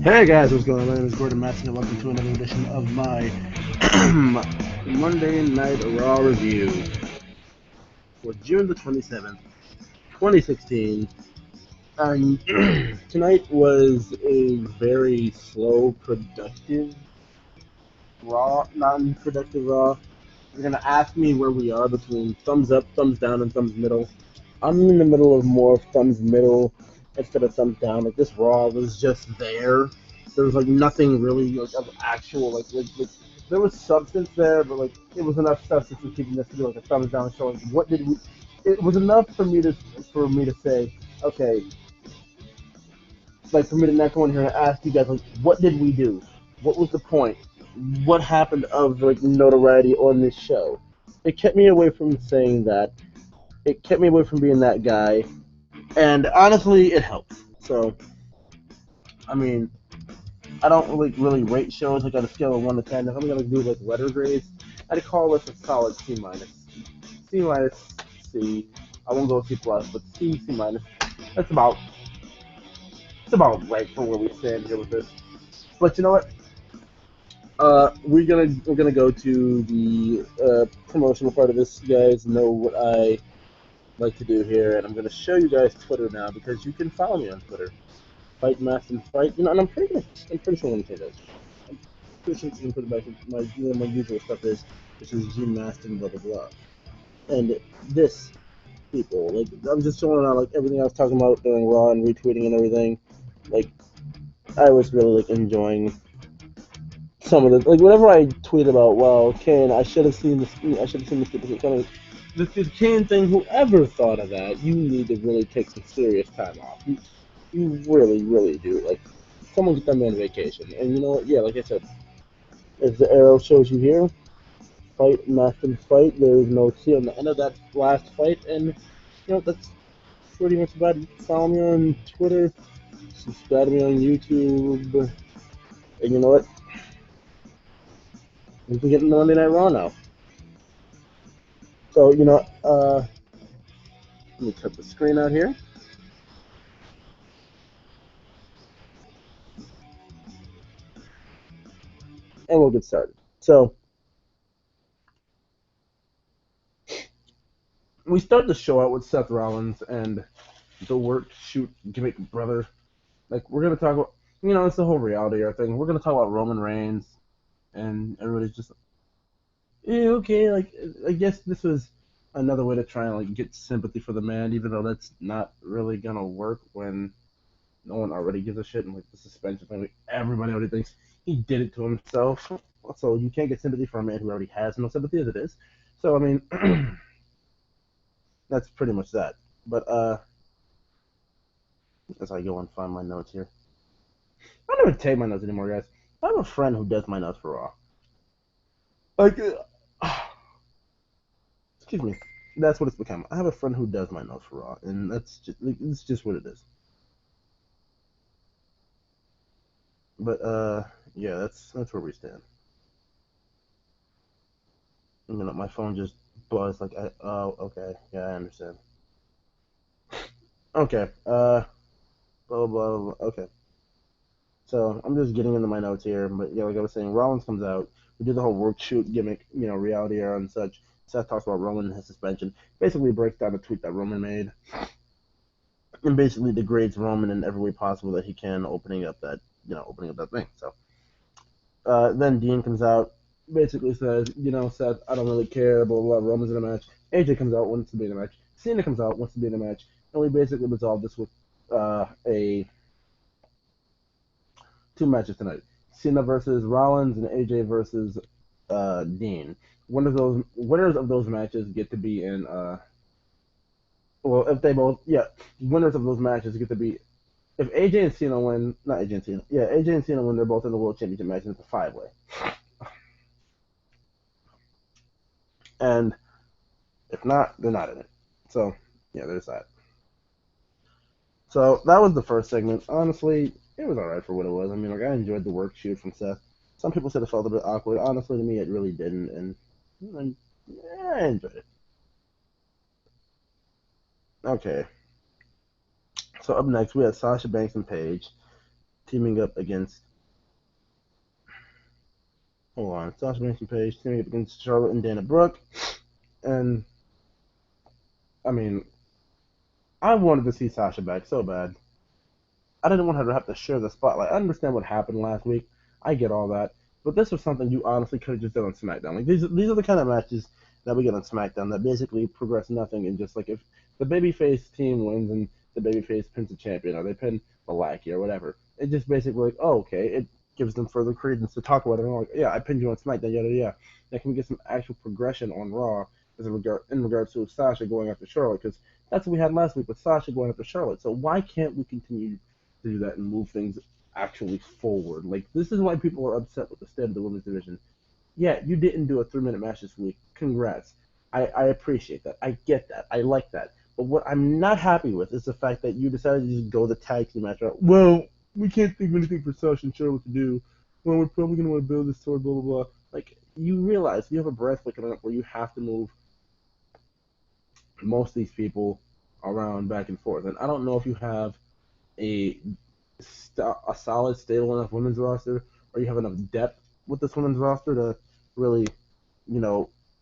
Hey guys, what's going on? My name is Gordon Matson, and welcome to another edition of my Monday Night Raw review for June the 27th, 2016. And tonight was a very slow, productive Raw, non-productive Raw. You're gonna ask me where we are between thumbs up, thumbs down, and thumbs middle. I'm in the middle of more thumbs middle instead of thumbs down. Like this Raw was just there. There was like nothing really like of actual like there was substance there, but like it was enough substance to keep this to be like a thumbs down showing. What did we? It was enough for me to say, okay, like for me to not go in here and ask you guys like, what did we do? What was the point? What happened of like notoriety on this show? It kept me away from saying that. It kept me away from being that guy, and honestly, it helps. So, I mean, I don't really rate shows like on a scale of 1 to 10. If I'm gonna do like letter grades, I'd call this a solid C minus. C minus, C. I won't go C plus, but C, C minus. That's about it's about right for where we stand here with this. But you know what? We're gonna go to the promotional part of this. You guys know what I like to do here, and I'm gonna show you guys Twitter now because you can follow me on Twitter. Fight Maston Fight. You know, and I'm pretty sure I'm gonna say this. I'm pretty sure you can put it back in my usual stuff is, which is G Maston blah blah blah. And this people, like I'm just showing out like everything I was talking about during Raw and retweeting and everything. Like I was really like enjoying some of the like whenever I tweet about Kane, I should have seen this. I should have seen this stupid coming. This Kane thing. Whoever thought of that, you need to really take some serious time off. You really do. Like, someone get that man vacation. And you know what? Yeah, like I said, as the arrow shows you here, fight, Maston fight. There is no C on the end of that last fight. And, you know, that's pretty much about it. Follow me on Twitter, subscribe to me on YouTube. And you know what? We can get into Monday Night Raw now. So, let me cut the screen out here. And we'll get started. So, we start the show out with Seth Rollins and the work shoot gimmick brother. Like we're gonna talk about, it's the whole reality era thing. We're gonna talk about Roman Reigns, and everybody's just, yeah, okay. Like I guess this was another way to try and like get sympathy for the man, even though that's not really gonna work when no one already gives a shit and like the suspension thing. Like, everybody already thinks he did it to himself. So you can't get sympathy for a man who already has no sympathy as it is. So I mean, that's pretty much that. But as I go and find my notes here. I don't even take my notes anymore, guys. I have a friend who does my notes for Raw. Like, excuse me. That's what it's become. I have a friend who does my notes for Raw, and that's just like, it's just what it is. But yeah, that's where we stand. My phone just buzzed. Like, oh, okay, yeah, I understand. Okay, blah blah blah. Blah. Okay, so I'm just getting into my notes here, but yeah, like I was saying, Rollins comes out. We do the whole work shoot gimmick, reality era and such. Seth talks about Roman and his suspension. Basically breaks down a tweet that Roman made, and basically degrades Roman in every way possible that he can, opening up that thing. So then Dean comes out, basically says, Seth, I don't really care, blah blah blah. Roman's in a match. AJ comes out, wants to be in a match. Cena comes out, wants to be in a match, and we basically resolve this with a two matches tonight. Cena versus Rollins and AJ versus Dean. Winners of those matches get to be in. Well, if they both, yeah, winners of those matches get to be. If AJ and Cena win, not AJ and Cena, yeah, AJ and Cena win, they're both in the World Championship match, and it's a 5-way. And if not, they're not in it. So yeah, there's that. So that was the first segment. Honestly, it was alright for what it was. I mean, like I enjoyed the work shoot from Seth. Some people said it felt a bit awkward. Honestly, to me, it really didn't, and yeah, I enjoyed it. Okay. So up next, we have Sasha Banks and Paige. teaming up against. Hold on, Sasha Banks and Paige teaming up against Charlotte and Dana Brooke, and I mean, I wanted to see Sasha back so bad. I didn't want her to have to share the spotlight. I understand what happened last week. I get all that. But this was something you honestly could have just done on SmackDown. Like these are the kind of matches that we get on SmackDown that basically progress nothing, and just like if the babyface team wins and the babyface pins the champion or they pin the lackey or whatever, it just basically like, oh, okay, it gives them further credence to talk about it. And like, yeah, I pinned you on SmackDown, yada yada. Now can we get some actual progression on Raw in regards to Sasha going after Charlotte? Because that's what we had last week with Sasha going after Charlotte. So why can't we continue to do that and move things actually forward? Like, this is why people are upset with the state of the women's division. Yeah, you didn't do a 3-minute match this week. Congrats. I appreciate that. I get that. I like that. But what I'm not happy with is the fact that you decided to just go the tag team match. Well, we can't think of anything for Sasha and Charlotte to do. Well, we're probably going to want to build this sword, blah, blah, blah. Like, you realize you have a brand split coming up where you have to move most of these people around back and forth. And I don't know if you have a solid, stable enough women's roster, or you have enough depth with this women's roster to really,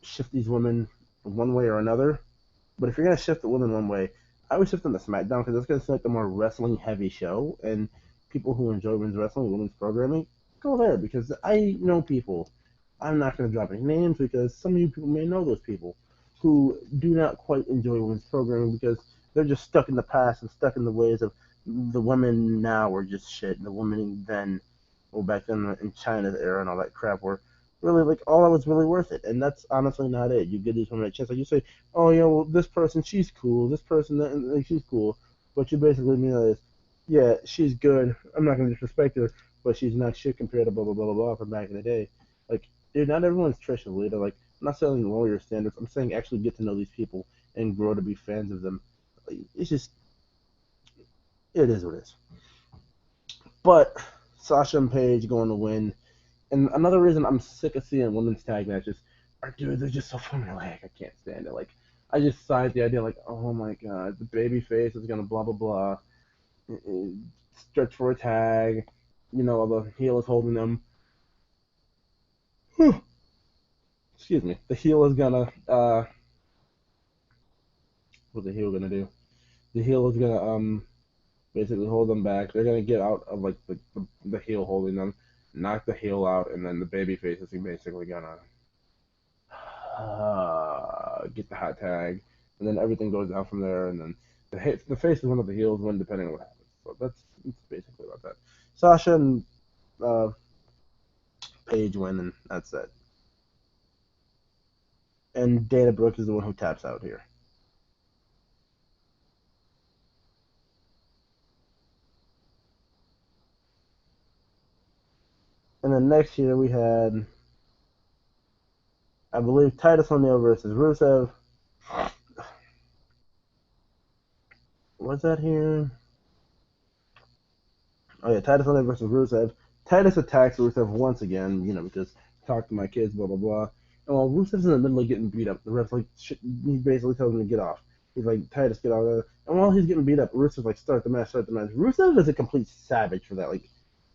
shift these women one way or another. But if you're gonna shift the women one way, I would shift them to SmackDown because it's gonna seem like a more wrestling heavy show, and people who enjoy women's wrestling, women's programming, go there because I know people. I'm not gonna drop any names because some of you people may know those people who do not quite enjoy women's programming because they're just stuck in the past and stuck in the ways of the women now were just shit. The women then, well, back then in China's era and all that crap were really like all that was really worth it. And that's honestly not it. You give these women a chance. Like you say, oh yeah, well this person she's cool, this person like, she's cool, but you basically mean is, yeah, she's good. I'm not gonna disrespect her, but she's not shit compared to blah blah blah blah blah from back in the day. Like, dude, not everyone's Trish and Lita. Like, I'm not saying lower your standards. I'm saying actually get to know these people and grow to be fans of them. Like, it's just, it is what it is. But Sasha and Paige going to win. And another reason I'm sick of seeing women's tag matches are, dude, they're just so formulaic. I can't stand it. Like, I just sighed the idea, like, oh my god, the baby face is gonna blah blah blah, stretch for a tag, the heel is holding them. Whew. Excuse me. The heel is gonna what's the heel gonna do? The heel is gonna basically hold them back. They're gonna get out of like the heel holding them, knock the heel out, and then the baby face is basically gonna get the hot tag, and then everything goes down from there. And then the face is one of the heels win depending on what happens. So that's basically about that. Sasha and Paige win, and that's it. And Dana Brooke is the one who taps out here. And then next year we had, I believe, Titus O'Neil versus Rusev. What's that here? Oh yeah, Titus O'Neil versus Rusev. Titus attacks Rusev once again, because talk to my kids, blah blah blah. And while Rusev's in the middle of getting beat up, the ref's like, he basically tells him to get off. He's like, Titus, get out of there. And while he's getting beat up, Rusev's like, start the match. Rusev is a complete savage for that. Like,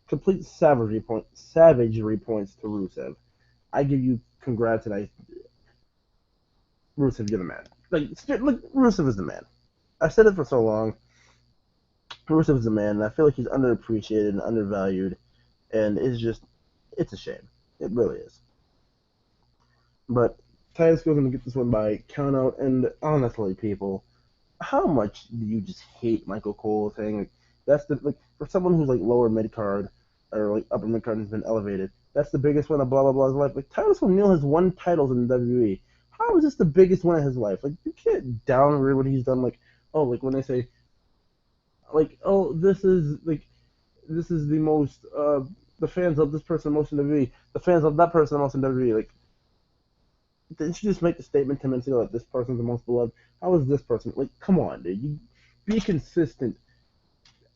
complete savagery points to Rusev. I give you congrats, and Rusev, you're the man. Like, Rusev is the man. I've said it for so long. Rusev is the man, and I feel like he's underappreciated and undervalued, and it's a shame. It really is. But Titus goes going to get this one by count out, and honestly, people, how much do you just hate Michael Cole saying like, that's for someone who's like lower mid card or like upper mid card and has been elevated, that's the biggest one of blah blah blah's life. Like, Titus O'Neil has won titles in WWE. How is this the biggest one of his life? Like, you can't downgrade what he's done. Like, oh, like when they say, like, oh, this is the most the fans love this person most in WWE. The fans love that person most in WWE. Like, didn't you just make the statement 10 minutes ago that this person's the most beloved? How is this person? Like, come on, dude. You be consistent.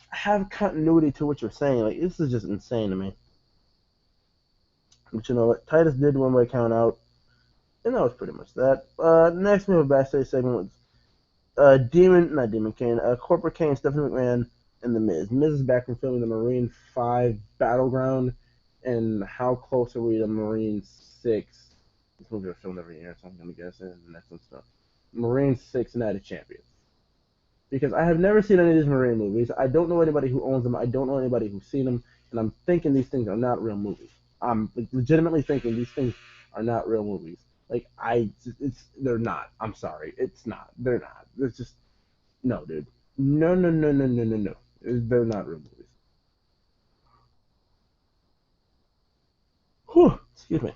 Have continuity to what you're saying. Like, this is just insane to me. But you know what? Titus did win by count out. And that was pretty much that. Next we have a backstage segment with Corporate Kane, Stephanie McMahon, and The Miz. Miz is back from filming the Marine 5 Battleground, and how close are we to Marine 6? This movie are filmed every year, so I'm going to guess, and the next one's stuff. Marine 6 Night of Champions. Because I have never seen any of these Marine movies. I don't know anybody who owns them. I don't know anybody who's seen them, and I'm thinking these things are not real movies. I'm legitimately thinking these things are not real movies. Like, they're not. I'm sorry. It's not. They're not. It's just, no, dude. No, no, no, no, no, no, no. They're not real movies. Whew, excuse me.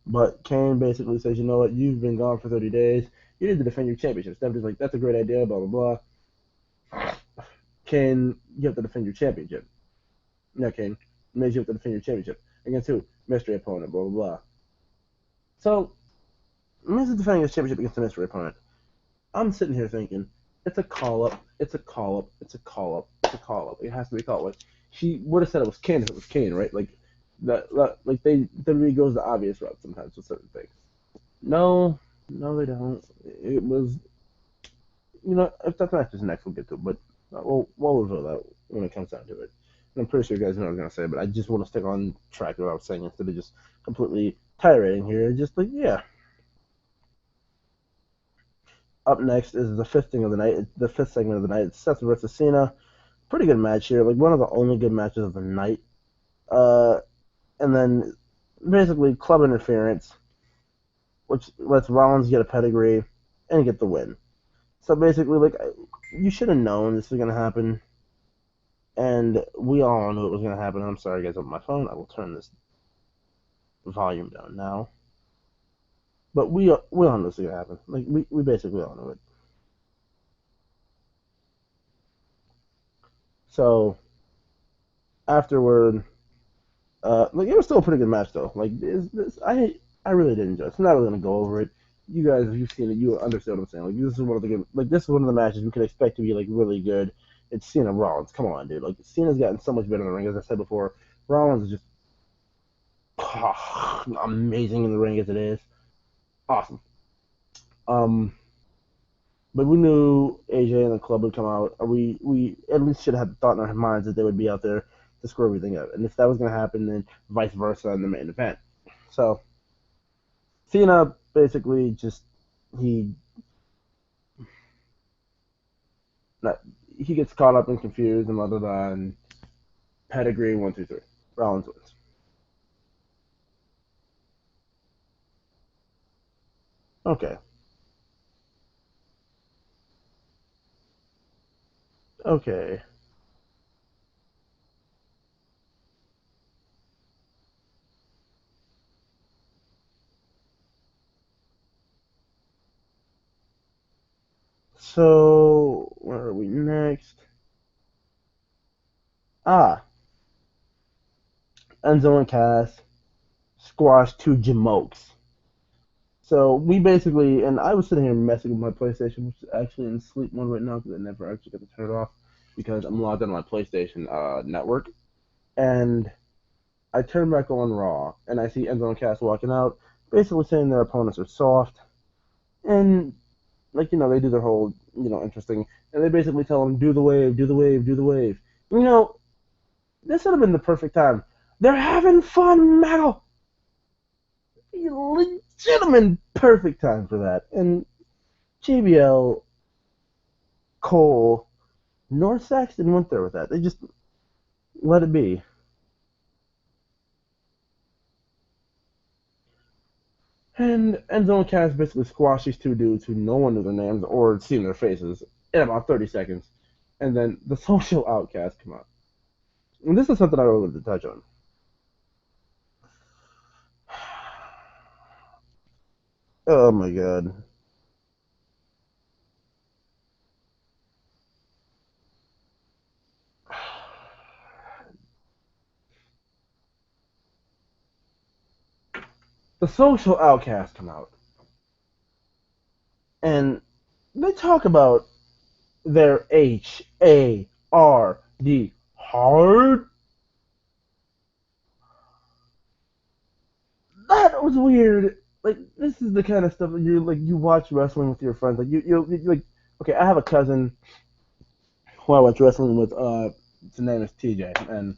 But Kane basically says, you know what, you've been gone for 30 days. You need to defend your championship. Stephanie's like, that's a great idea, blah, blah, blah. Kane, you have to defend your championship. No, Kane. Miz, you have to defend your championship. Against who? Mystery opponent, blah, blah, blah. So, Miz is defending his championship against the mystery opponent. I'm sitting here thinking, it's a call-up, it's a call-up, it's a call-up, it's a call-up. It has to be a call-up. She would have said it was Kane if it was Kane, right? Like, like WWE goes the obvious route sometimes with certain things. No, they don't. It was, if that's not just next, we'll get to it. But we'll reveal that when it comes down to it. And I'm pretty sure you guys know what I was gonna say, but I just want to stick on track with what I was saying instead of just completely tiring here. Just like, yeah. Up next is the fifth thing of the night. The fifth segment of the night. It's Seth versus Cena. Pretty good match here. Like one of the only good matches of the night. And then basically club interference, which lets Rollins get a pedigree and get the win. So basically, like, you should have known this was gonna happen, and we all knew it was gonna happen. I'm sorry, guys, on my phone. I will turn this volume down now. But we all knew this was gonna happen. Like we basically all knew it. So afterward, like it was still a pretty good match though. Like I really did enjoy it. So I'm not really gonna go over it. You guys, if you've seen it, you understand what I'm saying. Like this is one of the good. Like this is one of the matches we could expect to be like really good. It's Cena Rollins. Come on, dude. Like Cena's gotten so much better in the ring. As I said before, Rollins is just amazing in the ring as it is. Awesome. But we knew AJ and the club would come out. We at least should have thought in our minds that they would be out there to screw everything up. And if that was going to happen, then vice versa in the main event. So Cena basically just he gets caught up and confused and blah blah blah, and pedigree 1 2 3. Rollins wins. Okay. Okay. So where are we next? Enzo and Cass squashed 2 Jamokes. So we basically, and I was sitting here messing with my PlayStation, which is actually in sleep mode right now because I never actually got to turn it off because I'm logged on my PlayStation network. And I turn back on Raw, and I see Enzo and Cass walking out, basically saying their opponents are soft, and like they do their whole interesting, and they basically tell them do the wave, do the wave, do the wave. This would have been the perfect time. They're having fun, metal. Legitimate perfect time for that. And JBL, Cole, North Saxon went there with that. They just let it be. And Enzo and Cass basically squashed these 2 dudes who no one knew their names or seen their faces in about 30 seconds. And then the Social Outcast come out. And this is something I really wanted to touch on. Oh my god. The Social Outcast come out. And they talk about their HARD. Hard? That was weird. Like, this is the kind of stuff that you watch wrestling with your friends. Like, you like, Okay, I have a cousin who I watch wrestling with. His name is TJ, and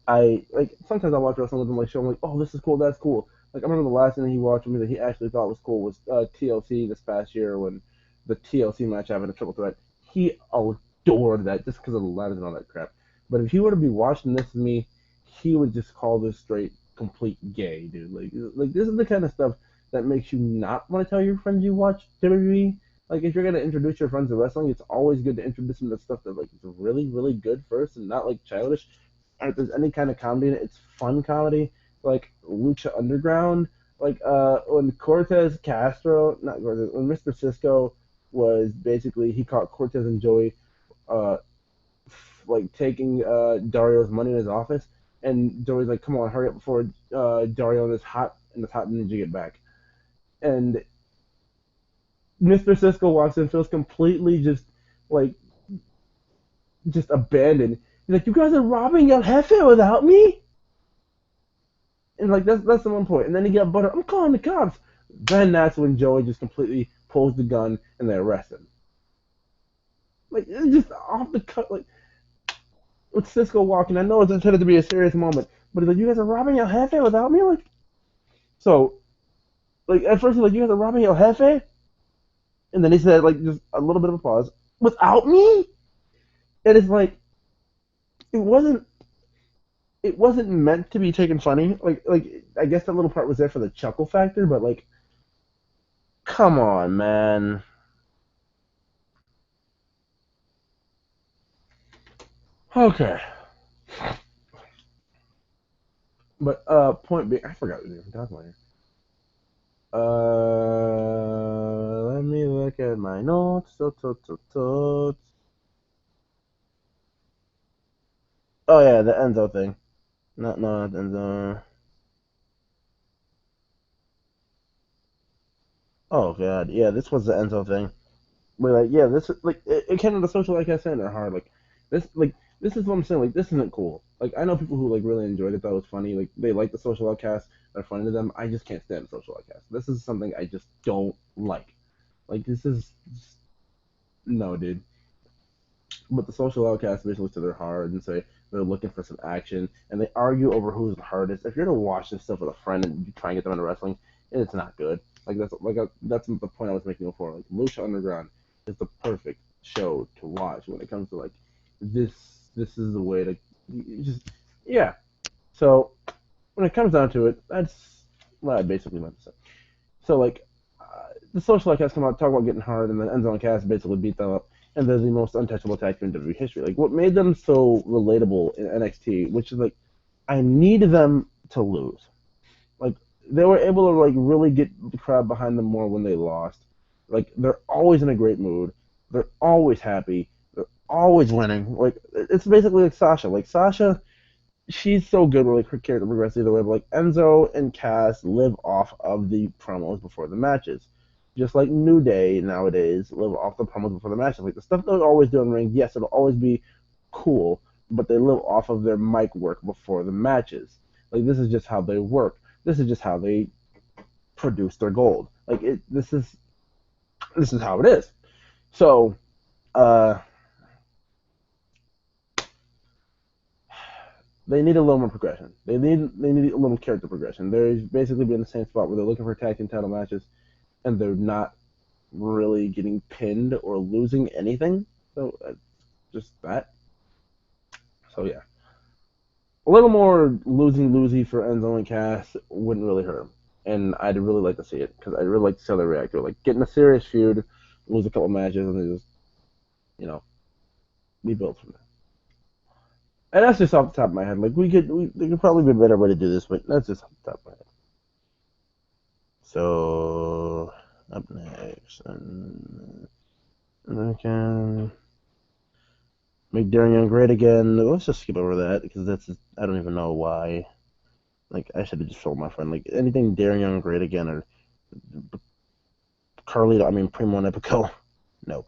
I like sometimes I watch wrestling with him, like show him like, oh, this is cool, that's cool. Like I remember the last thing he watched with me that he actually thought was cool was TLC this past year when the TLC match happened, a triple threat. He adored that just because of the letters and all that crap. But if he were to be watching this with me, he would just call this straight complete gay, dude. Like this is the kind of stuff that makes you not want to tell your friends you watch WWE. Like if you're gonna introduce your friends to wrestling, it's always good to introduce them to stuff that like is really really good first and not like childish. And if there's any kind of comedy in it, it's fun comedy, like Lucha Underground. Like when Cortez Castro, not Cortez, when Mr. Cisco was basically he caught Cortez and Joey uh like taking Dario's money in his office, and Joey's like, "Come on, hurry up before Dario and this hot ninja get back." And Mr. Cisco walks in, feels completely like just abandoned. He's like, "You guys are robbing El Jefe without me." And like that's the one point. And then he got butter. I'm calling the cops. Then that's when Joey just completely pulls the gun and they arrest him. Like it's just off the cut. Like with Cisco walking, I know it's intended to be a serious moment, but he's like, "You guys are robbing El Jefe without me." Like so, like at first he's like, "You guys are robbing El Jefe," and then he said like just a little bit of a pause. Without me, and it's like it wasn't. It wasn't meant to be taken funny. Like I guess that little part was there for the chuckle factor, but like, come on, man. Okay. But point being, I forgot what we were talking about here. Let me look at my notes. Oh yeah, the Enzo thing. Not Enzo. Oh god, yeah, this was the Enzo thing. But like, yeah, this like it came to the social like I said are hard. This is what I'm saying. Like this isn't cool. Like I know people who like really enjoyed it, thought it was funny. Like they like the social outcast. They're funny to them. I just can't stand social outcast. This is something I just don't like. Like this is no, dude. But the social outcasts basically to their hard and say they're looking for some action, and they argue over who's the hardest. If you're to watch this stuff with a friend and you try and get them into wrestling, it's not good. That's the point I was making before. Like Lucha Underground is the perfect show to watch when it comes to like this. This is the way to just yeah. So when it comes down to it, that's what I basically meant to say. So like the social outcasts come out, talk about getting hard, and then Enzo and Cass basically beat them up, and they're the most untouchable tag team in WWE history. Like what made them so relatable in NXT, which is like I needed them to lose. Like they were able to like really get the crowd behind them more when they lost. Like they're always in a great mood. They're always happy. They're always winning. Like it's basically like Sasha. Like Sasha, she's so good with like her character progresses either way. But like Enzo and Cass live off of the promos before the matches. Just like New Day nowadays live off the promos before the matches. Like the stuff they'll always do in ring, yes, it'll always be cool, but they live off of their mic work before the matches. Like this is just how they work. This is just how they produce their gold. Like it. This is how it is. So, uh, they need a little more progression. They need a little character progression. They're basically in the same spot where they're looking for tag team title matches and they're not really getting pinned or losing anything. So just that. So yeah, a little more losing for Enzo and Cass wouldn't really hurt them, and I'd really like to see it because I'd really like to see how they react to it. Like getting a serious feud, lose a couple matches, and then just you know rebuild from there. And that's just off the top of my head. Like there could probably be a better way to do this, but that's just off the top of my head. So up next, and then we can make Darren Young great again. Let's just skip over that because that's just, I don't even know why. Like I should have just told my friend like anything Darren Young great again or Carlito. I mean Primo and Epico. No.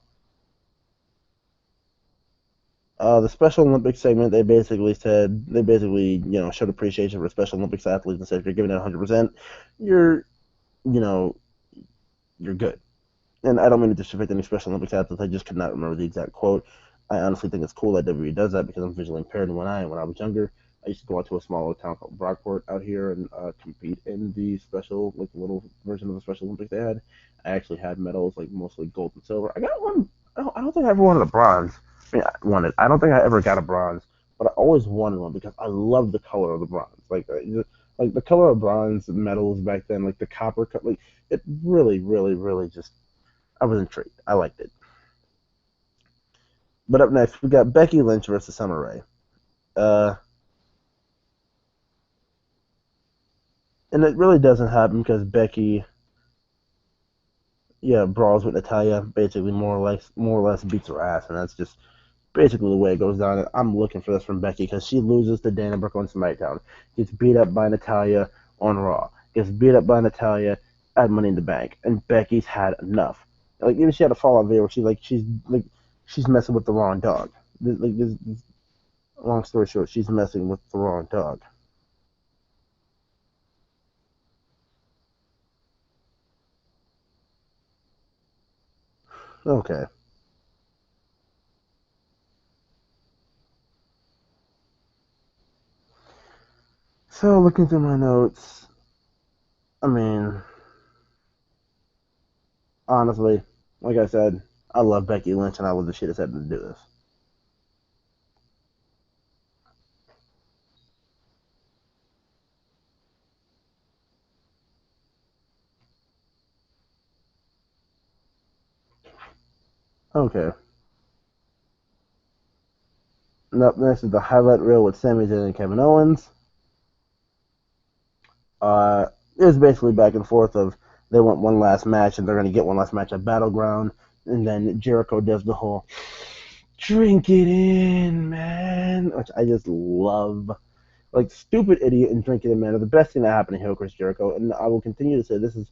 The Special Olympics segment, they basically showed appreciation for Special Olympics athletes and said if you're giving it 100%, you're you know you're good. and I don't mean to disrespect any Special Olympics athletes. I just could not remember the exact quote. I honestly think it's cool that WWE does that because I'm visually impaired. And when I was younger, I used to go out to a small town called Brockport out here and compete in the special, like little version of the Special Olympics they had. I actually had medals, like mostly gold and silver. I got one. I don't think I ever wanted a bronze. I mean, I wanted. I don't think I ever got a bronze, but I always wanted one because I love the color of the bronze. Like the color of bronze medals back then, like the copper, like it really, really, really just I was intrigued. I liked it. But up next, we got Becky Lynch versus Summer Rae. Uh, and it really doesn't happen because Becky, yeah, brawls with Natalia, basically more or less beats her ass, and that's just basically the way it goes down. I'm looking for this from Becky because she loses to Dana Brooke on SmackDown, gets beat up by Natalia on Raw, gets beat up by Natalia at Money in the Bank, and Becky's had enough. Like even she had a fall out video where she's messing with the wrong dog. Long story short, she's messing with the wrong dog. Okay. So looking through my notes, I mean, honestly, like I said, I love Becky Lynch and I love the shit that's had to do this. Okay. And up next is the highlight reel with Sami Zayn and Kevin Owens. It was basically back and forth of they want one last match and they're going to get one last match at Battleground. And then Jericho does the whole drink it in, man, which I just love. Like, stupid idiot and drink it in, man, are the best thing that happened to heel Chris Jericho. And I will continue to say this is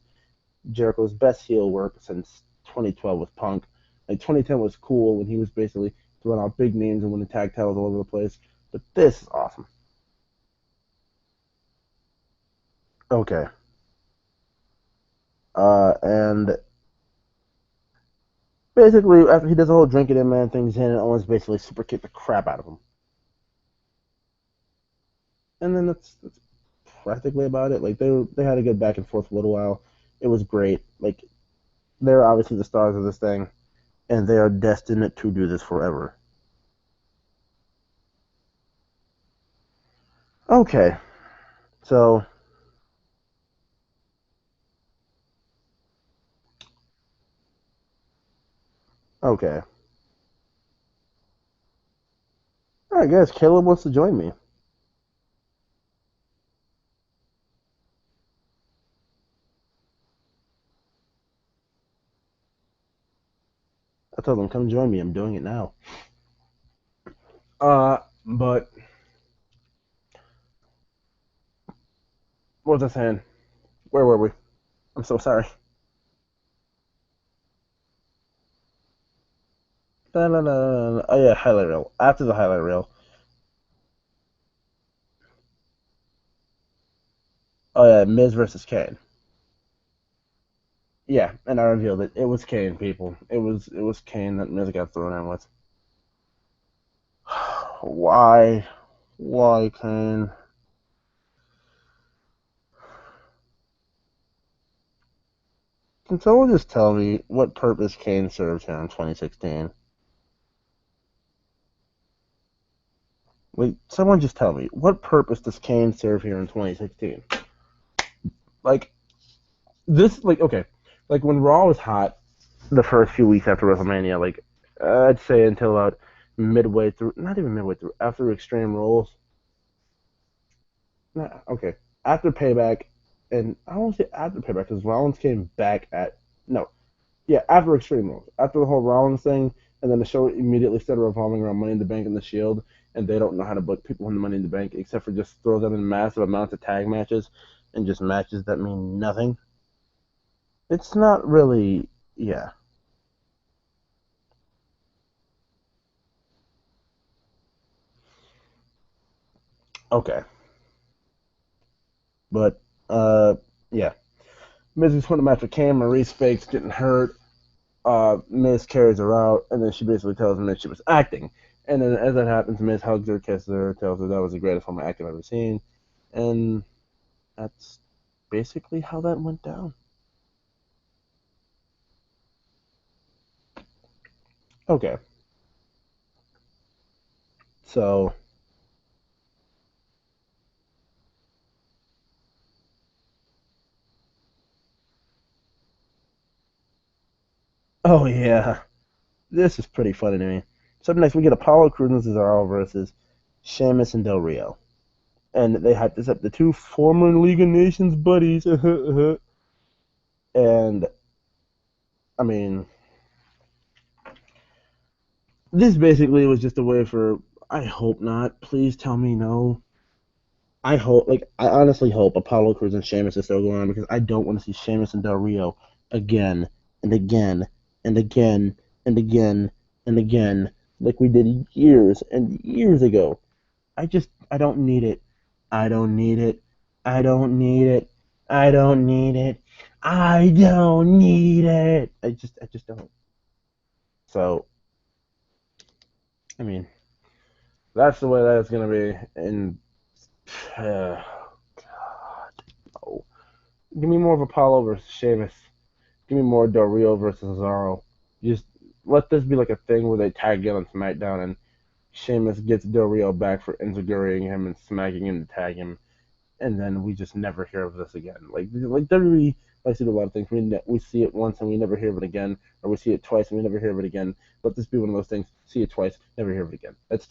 Jericho's best heel work since 2012 with Punk. Like 2010 was cool when he was basically throwing out big names and winning tag titles all over the place. But this is awesome. Okay. And basically after he does the whole drinking in man thing, Zayn and Owens basically super kick the crap out of him. And then that's practically about it. Like they had a good back and forth for a little while. It was great. Like they're obviously the stars of this thing, and they are destined to do this forever. Okay, so okay, I guess Caleb wants to join me. I told him, come join me. I'm doing it now. But what was I saying? Where were we? I'm so sorry. Oh yeah, highlight reel. After the highlight reel, oh yeah, Miz versus Kane. Yeah, and I revealed it. It was Kane, people. It was Kane that Miz got thrown in with. Why? Why Kane? Can someone just tell me what purpose Kane served here in 2016? Like, someone just tell me what purpose does Kane serve here in 2016? Like this, okay, like when Raw was hot, the first few weeks after WrestleMania, like I'd say until about midway through, not even midway through, after Extreme Rules. Nah, okay, after Payback, and I won't say after Payback because Rollins came back at no, yeah, after Extreme Rules, after the whole Rollins thing, and then the show immediately started revolving around Money in the Bank and the Shield, and they don't know how to book people in the Money in the Bank except for just throw them in massive amounts of tag matches and just matches that mean nothing. It's not really, yeah, okay, but yeah. Miz won the match with Cam. Maurice fakes getting hurt. Miz carries her out, and then she basically tells Miz she was acting. And then as that happens, Miz hugs her, kisses her, tells her that was the greatest form of acting I've ever seen. And that's basically how that went down. Okay. So, oh yeah, this is pretty funny to me. So up next we get Apollo Crews and Cesaro versus Sheamus and Del Rio. And they hyped this up, the two former League of Nations buddies. And, I mean, this basically was just a way for, I hope not, please tell me no. I hope, like, I honestly hope Apollo Crews and Sheamus is still going on because I don't want to see Sheamus and Del Rio again and again and again and again and again like we did years and years ago. I don't need it. I don't need it. I don't need it. I don't need it. I don't need it. I just don't. So, I mean, that's the way that it's gonna be. And God, no. Give me more of Apollo versus Sheamus. Give me more Del Rio versus Cesaro. Just let this be like a thing where they tag in on SmackDown and Sheamus gets Del Rio back for injuring him and smacking him to tag him, and then we just never hear of this again. Like WWE likes to do a lot of things. We see it once and we never hear of it again, or we see it twice and we never hear of it again. Let this be one of those things. See it twice, never hear of it again. It's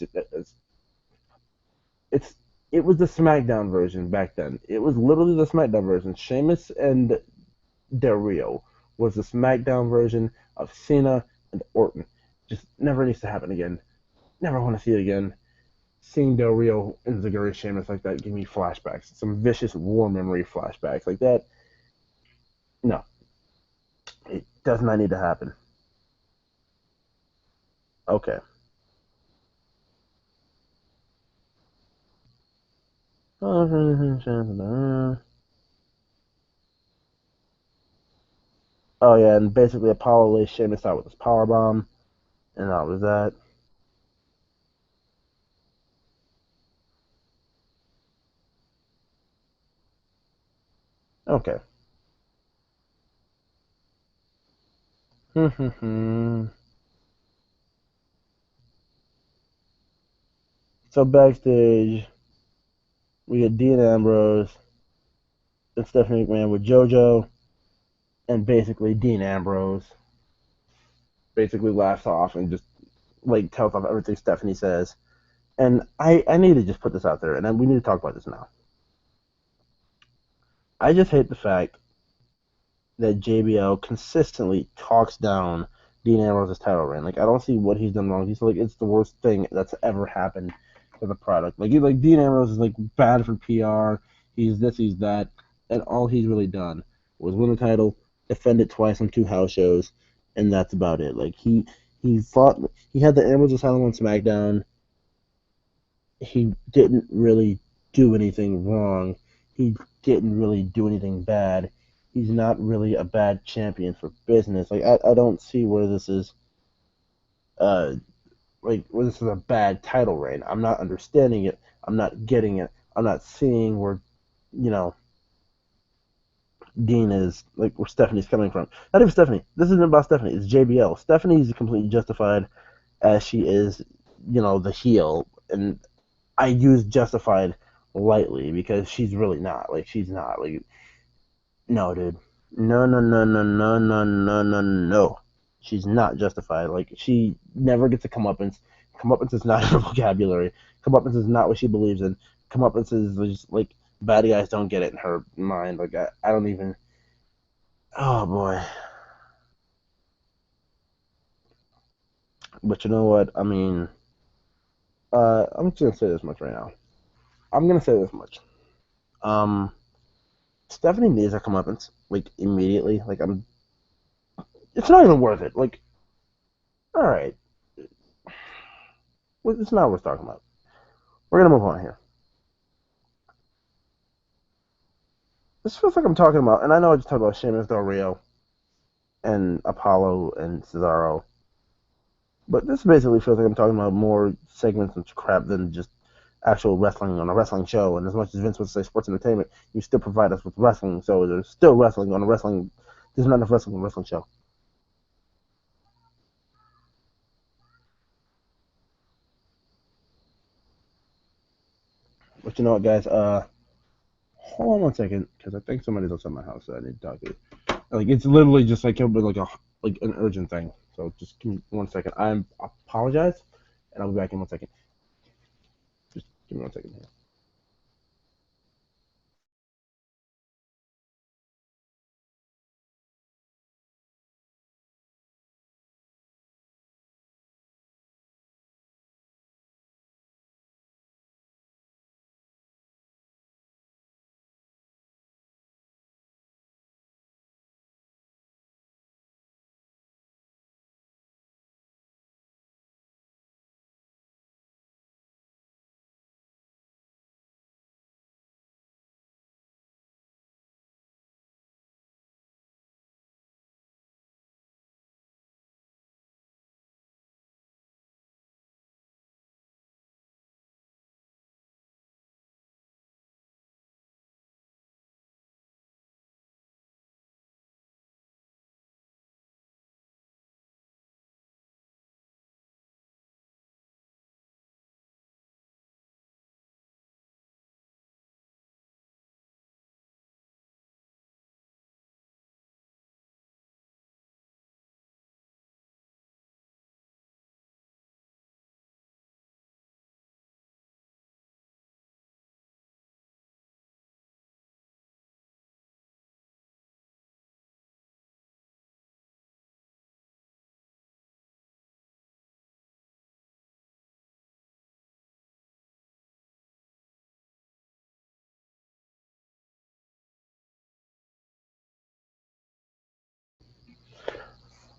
it was the SmackDown version back then. It was literally the SmackDown version. Sheamus and Del Rio was the SmackDown version of Cena and Orton. Just never needs to happen again. Never want to see it again. Seeing Del Rio and Zaguri Sheamus like that give me flashbacks. Some vicious war memory flashbacks like that. No, it does not need to happen. Okay. Oh yeah, and basically Apollo lays Sheamus out with his power bomb, and that was that. Okay. So backstage, we get Dean Ambrose and Stephanie McMahon with JoJo, and basically Dean Ambrose basically laughs off and just like tells off everything Stephanie says. And I need to just put this out there, and we need to talk about this now. I just hate the fact that JBL consistently talks down Dean Ambrose's title reign. Like I don't see what he's done wrong. He's like it's the worst thing that's ever happened to the product. Like Dean Ambrose is like bad for PR. He's this, he's that, and all he's really done was win the title, defend it twice on two house shows, and that's about it. Like he fought. He had the Ambrose Asylum on SmackDown. He didn't really do anything wrong. He didn't really do anything bad. He's not really a bad champion for business. Like I don't see where this is uh where this is a bad title reign. I'm not understanding it. I'm not getting it. I'm not seeing where you know Dean is like where Stephanie's coming from. Not even Stephanie. This isn't about Stephanie. It's JBL. Stephanie's completely justified as she is, the heel, and I use justified lightly because she's really not. Like she's not. Like no, dude. No, no, no, no, no, no, no, no, no. She's not justified. Like she never gets a comeuppance. Comeuppance is not her vocabulary. Comeuppance is not what she believes in. Comeuppance is just like bad guys don't get it in her mind. Like I don't even. Oh boy. But you know what? I mean, I'm just gonna say this much right now. I'm gonna say this much. Um, Stephanie needs her comeuppance like immediately. Like I'm. It's not even worth it. Like, all right, it's not worth talking about. We're gonna move on here. This feels like I'm talking about, and I know I just talked about Sheamus Del Rio, and Apollo and Cesaro. But this basically feels like I'm talking about more segments and crap than just actual wrestling on a wrestling show. And as much as Vince would say sports entertainment, you still provide us with wrestling. So there's still wrestling on a wrestling. There's not enough wrestling on a wrestling show. But you know what, guys? Hold on one second, because I think somebody's outside my house that I need to talk to. Like it's literally just like like an urgent thing. So just give me 1 second. I apologize, and I'll be back in 1 second. Just give me 1 second here.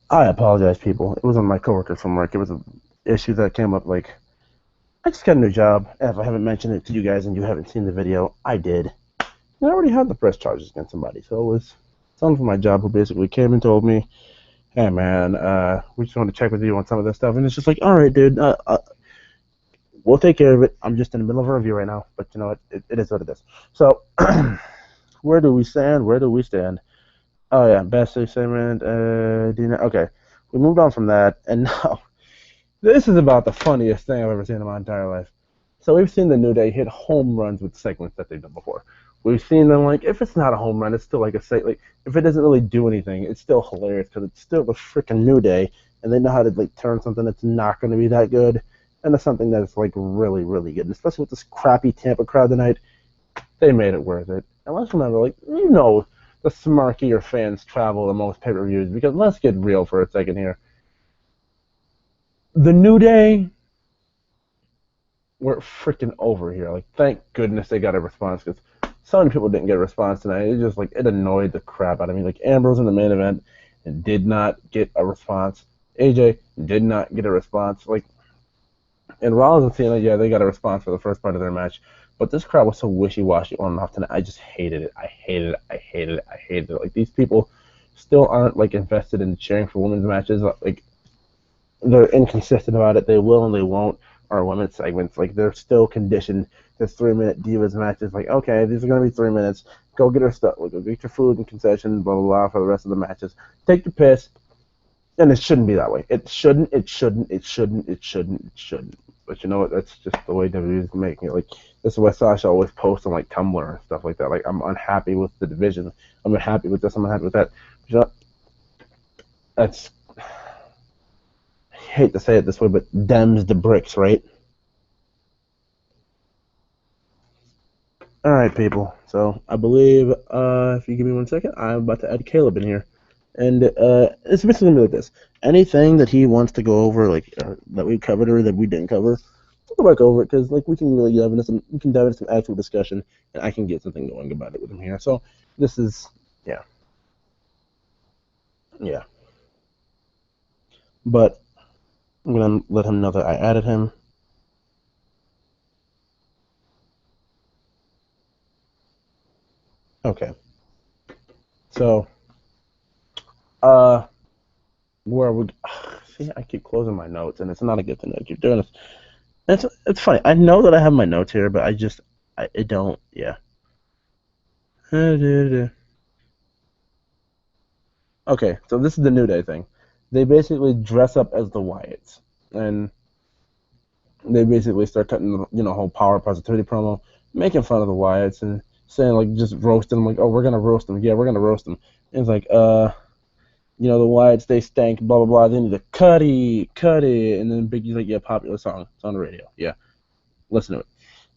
I apologize, people. It was on my coworker from work. It was an issue that came up. Like I just got a new job. And if I haven't mentioned it to you guys and you haven't seen the video, I did. And I already had the press charges against somebody. So it was someone from my job who basically came and told me, "Hey, man, we just want to check with you on some of this stuff." And it's just like, "All right, dude, we'll take care of it. I'm just in the middle of a review right now, but you know what? It is what it is." So, where do we stand? Where do we stand? Oh yeah, best segment. Okay, we moved on from that, and now this is about the funniest thing I've ever seen in my entire life. So we've seen the New Day hit home runs with segments that they've done before. We've seen them like if it's not a home run, it's still like a like if it doesn't really do anything, it's still hilarious because it's still the freaking New Day, and they know how to like turn something that's not going to be that good into something that's like really really good. And especially with this crappy Tampa crowd tonight, they made it worth it. And let's remember, like the smarkier fans travel the most pay-per-views because let's get real for a second here. The New Day we're freaking over here. Like, thank goodness they got a response because so many people didn't get a response tonight. It just like it annoyed the crap out of me. Like Ambrose in the main event and did not get a response. AJ did not get a response. Like, and Rollins and Cena, yeah, they got a response for the first part of their match. But this crowd was so wishy-washy on and off tonight. I just hated it. I hated it. I hated it. I hated it. Like these people still aren't like invested in cheering for women's matches. Like they're inconsistent about it. They will and they won't. Or women's segments, like they're still conditioned to 3-minute divas matches. Like, okay, these are gonna be 3 minutes. Go get her stuff. Go get your food and concessions. Blah blah blah for the rest of the matches. Take your piss. And it shouldn't be that way. It shouldn't. It shouldn't. It shouldn't. It shouldn't. It shouldn't. But you know what? That's just the way WWE is making it. Like this is what Sasha always posts on like Tumblr and stuff like that. Like I'm unhappy with the division. I'm unhappy with this. I'm unhappy with that. But you know, that's I hate to say it this way, but Dems the bricks, right? All right, people. So I believe if you give me 1 second, I'm about to add Caleb in here, and it's basically gonna be like this: anything that he wants to go over, like that we covered or that we didn't cover, we'll go back over it because like we can really dive into some actual discussion, and I can get something going about it with him here. So this is yeah, yeah. But I'm gonna let him know that I added him. Okay. So where we see, I keep closing my notes, and it's not a good thing that you're doing this. It's funny. I know that I have my notes here, but I don't. Yeah. Okay, so this is the New Day thing. They basically dress up as the Wyatts, and they basically start cutting the whole power positivity promo, making fun of the Wyatts and saying like just roasting them, like, oh, we're gonna roast them. Yeah, we're gonna roast them. And it's like the Wyatts, they stank, blah blah blah. They need to cut it, and then Biggie's like, yeah, popular song, it's on the radio. Yeah, listen to it.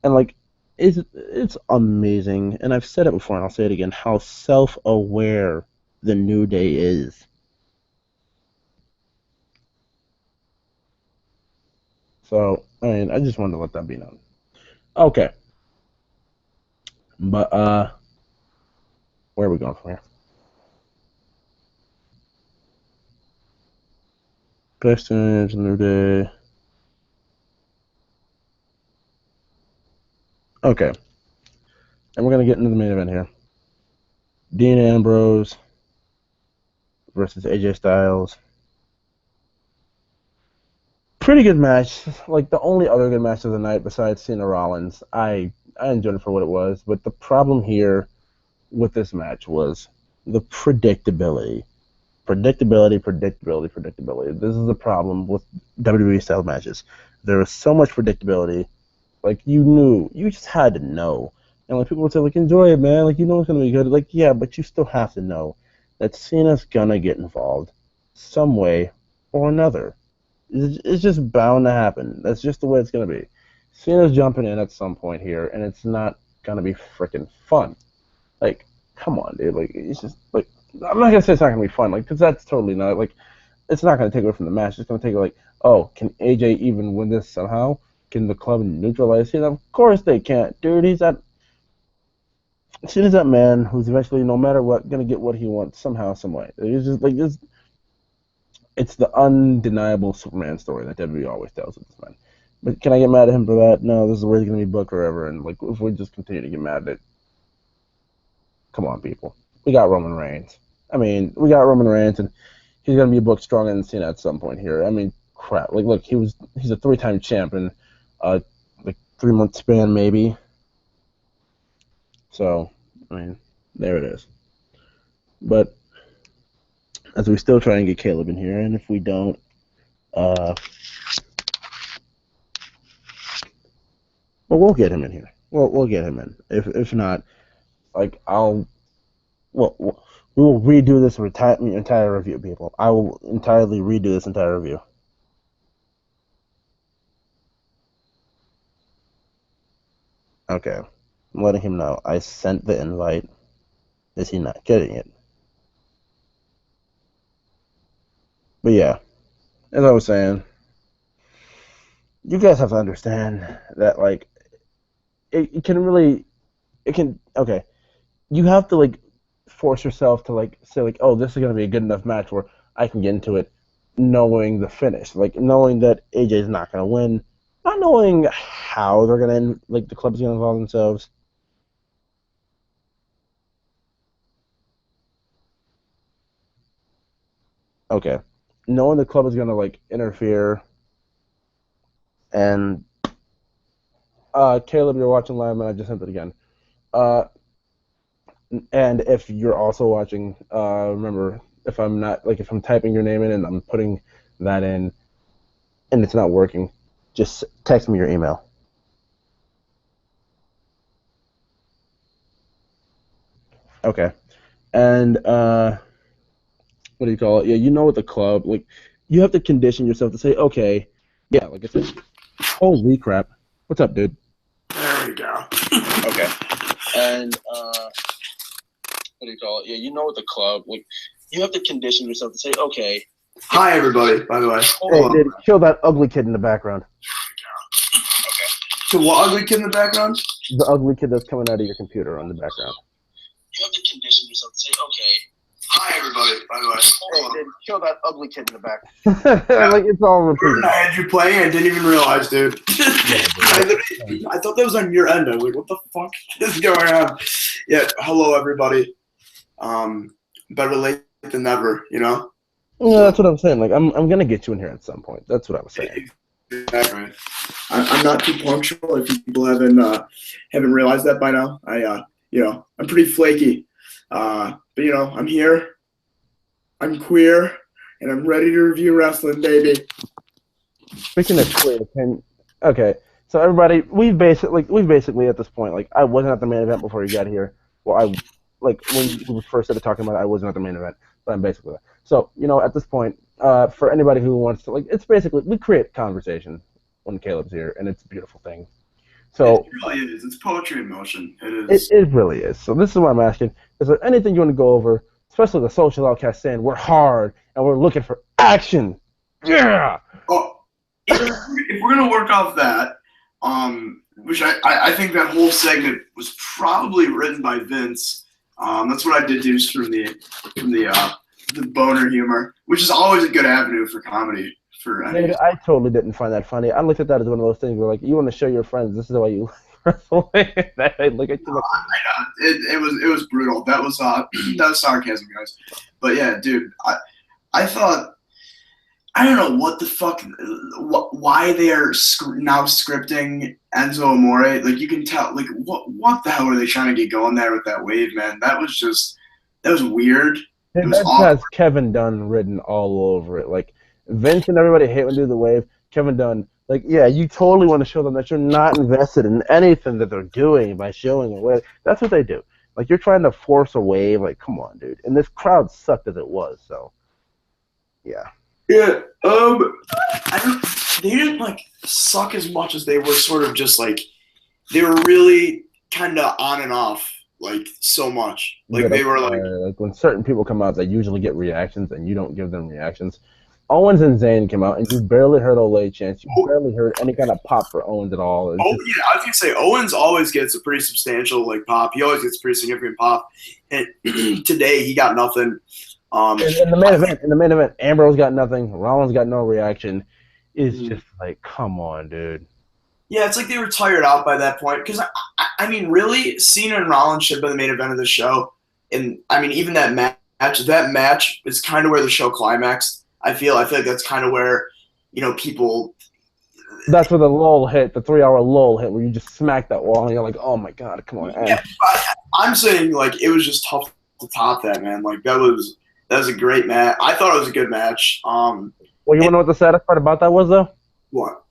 And like, it's amazing. And I've said it before, and I'll say it again: how self-aware the New Day is. So I mean, I just wanted to let that be known. Okay, but where are we going from here? Backstage, New Day. Okay, and we're gonna get into the main event here. Dean Ambrose versus AJ Styles. Pretty good match. Like the only other good match of the night besides Cena Rollins. I enjoyed it for what it was, but the problem here with this match was the predictability. Predictability. This is the problem with WWE style matches. There is so much predictability. Like you just had to know. And like people would say, like, enjoy it, man. Like, it's gonna be good. Like, yeah, but you still have to know that Cena's gonna get involved some way or another. It's just bound to happen. That's just the way it's gonna be. Cena's jumping in at some point here, and it's not gonna be freaking fun. Like, come on, dude. Like, it's just like, I'm not gonna say it's not gonna be fun, like, because that's totally not, like, it's not gonna take away from the match. It's gonna take, like, oh, can AJ even win this somehow? Can the club neutralize him? Of course they can't, dude. He's that man who's eventually, no matter what, gonna get what he wants somehow, some way. It's just like this. It's the undeniable Superman story that WWE always tells with this man. But can I get mad at him for that? No, this is where he's gonna be booked forever. And like, if we just continue to get mad at it, come on, people. We got Roman Reigns. And he's gonna be booked stronger than Cena at some point here. I mean, crap. Like, look, he's a 3-time champ in like 3-month span maybe. So, I mean, there it is. But as we still try and get Caleb in here, and if we don't, well, we'll get him in here. We'll get him in. If not, like, we will redo this entire review, people. I will entirely redo this entire review. Okay. I'm letting him know. I sent the invite. Is he not getting it? But yeah, as I was saying, you guys have to understand that, like, okay, you have to, like, force yourself to, like, say, like, oh, this is going to be a good enough match where I can get into it knowing the finish, like, knowing that AJ's not going to win, not knowing how they're going to, like, the club's going to involve themselves. Okay. Knowing the club is going to, like, interfere, and Caleb, you're watching live, and I just sent it again. And if you're also watching, remember, if I'm typing your name in and I'm putting that in and it's not working, just text me your email. Okay. And what do you call it? Yeah, with the club, like, you have to condition yourself to say, okay, yeah, like I said, holy crap. What's up, dude? There we go. Okay. And what do you call it? Yeah, with the club, like, you have to condition yourself to say, okay. Hi, everybody, by the way. Hey, dude, kill that ugly kid in the background. Okay. So what ugly kid in the background? The ugly kid that's coming out of your computer on the background. You have to condition yourself to say, okay. Hi, everybody, by the way. Hey, dude, kill that ugly kid in the back. Like, it's all repeated. I had you playing, I didn't even realize, dude. I thought that was on your end. I was like, what the fuck is going on? Yeah, hello, everybody. Better late than never, Yeah, that's what I'm saying. Like, I'm gonna get you in here at some point. That's what I was saying. Exactly. I'm not too punctual. If people haven't realized that by now, I'm pretty flaky. But I'm here. I'm queer, and I'm ready to review wrestling, baby. Speaking of queer, okay. So everybody, we've basically at this point, like, I wasn't at the main event before you got here. Well, like when we first started talking about it, I wasn't at the main event, but I'm basically there. So at this point, for anybody who wants to, like, it's basically we create conversation when Caleb's here, and it's a beautiful thing. It So really is. It's poetry in motion. It it, is. it really is. So this is what I'm asking: is there anything you want to go over, especially the social outcast saying we're hard and we're looking for action? Yeah. Oh, if we're gonna work off that, which I think that whole segment was probably written by Vince. That's what I deduced from the boner humor, which is always a good avenue for comedy for Dude, any. I totally didn't find that funny. I looked at that as one of those things where, like, you want to show your friends this is the way you wrestle. I look at you like, It was brutal. That was that was sarcasm, guys. But yeah, dude, I thought I don't know what the fuck, why they are now scripting Enzo Amore. Like, you can tell, like, what the hell are they trying to get going there with that wave, man? That was weird. It dude, was that awkward. has Kevin Dunn written all over it. Like, Vince and everybody hate when they do the wave. Kevin Dunn, like, yeah, you totally want to show them that you're not invested in anything that they're doing by showing a wave. That's what they do. Like, you're trying to force a wave. Like, come on, dude. And this crowd sucked as it was, so, yeah. Yeah. I don't. They didn't like suck as much as they were sort of just like they were really kind of on and off like so much. Yeah, Like they were like, like when certain people come out, they usually get reactions, and you don't give them reactions. Owens and Zayn came out, and you barely heard Olay chants. You oh, barely heard any kind of pop for Owens at all. It's just yeah. I was gonna say Owens always gets a pretty substantial like pop. He always gets a pretty significant pop, and today he got nothing. in the main event. In the main event, Ambrose got nothing. Rollins got no reaction. It's just like, come on, dude. Yeah, it's like they were tired out by that point. Because, I mean, really, Cena and Rollins should have been the main event of the show. And, I mean, even that match is kind of where the show climaxed. I feel like that's kind of where, people. That's where the lull hit, the 3 hour lull hit, where you just smack that wall, and you're like, oh my god, come on. Yeah, I'm saying, like, it was just tough to top that, man. Like, that was a great match. I thought it was a good match. Well, you want to know what the saddest part about that was, though? What?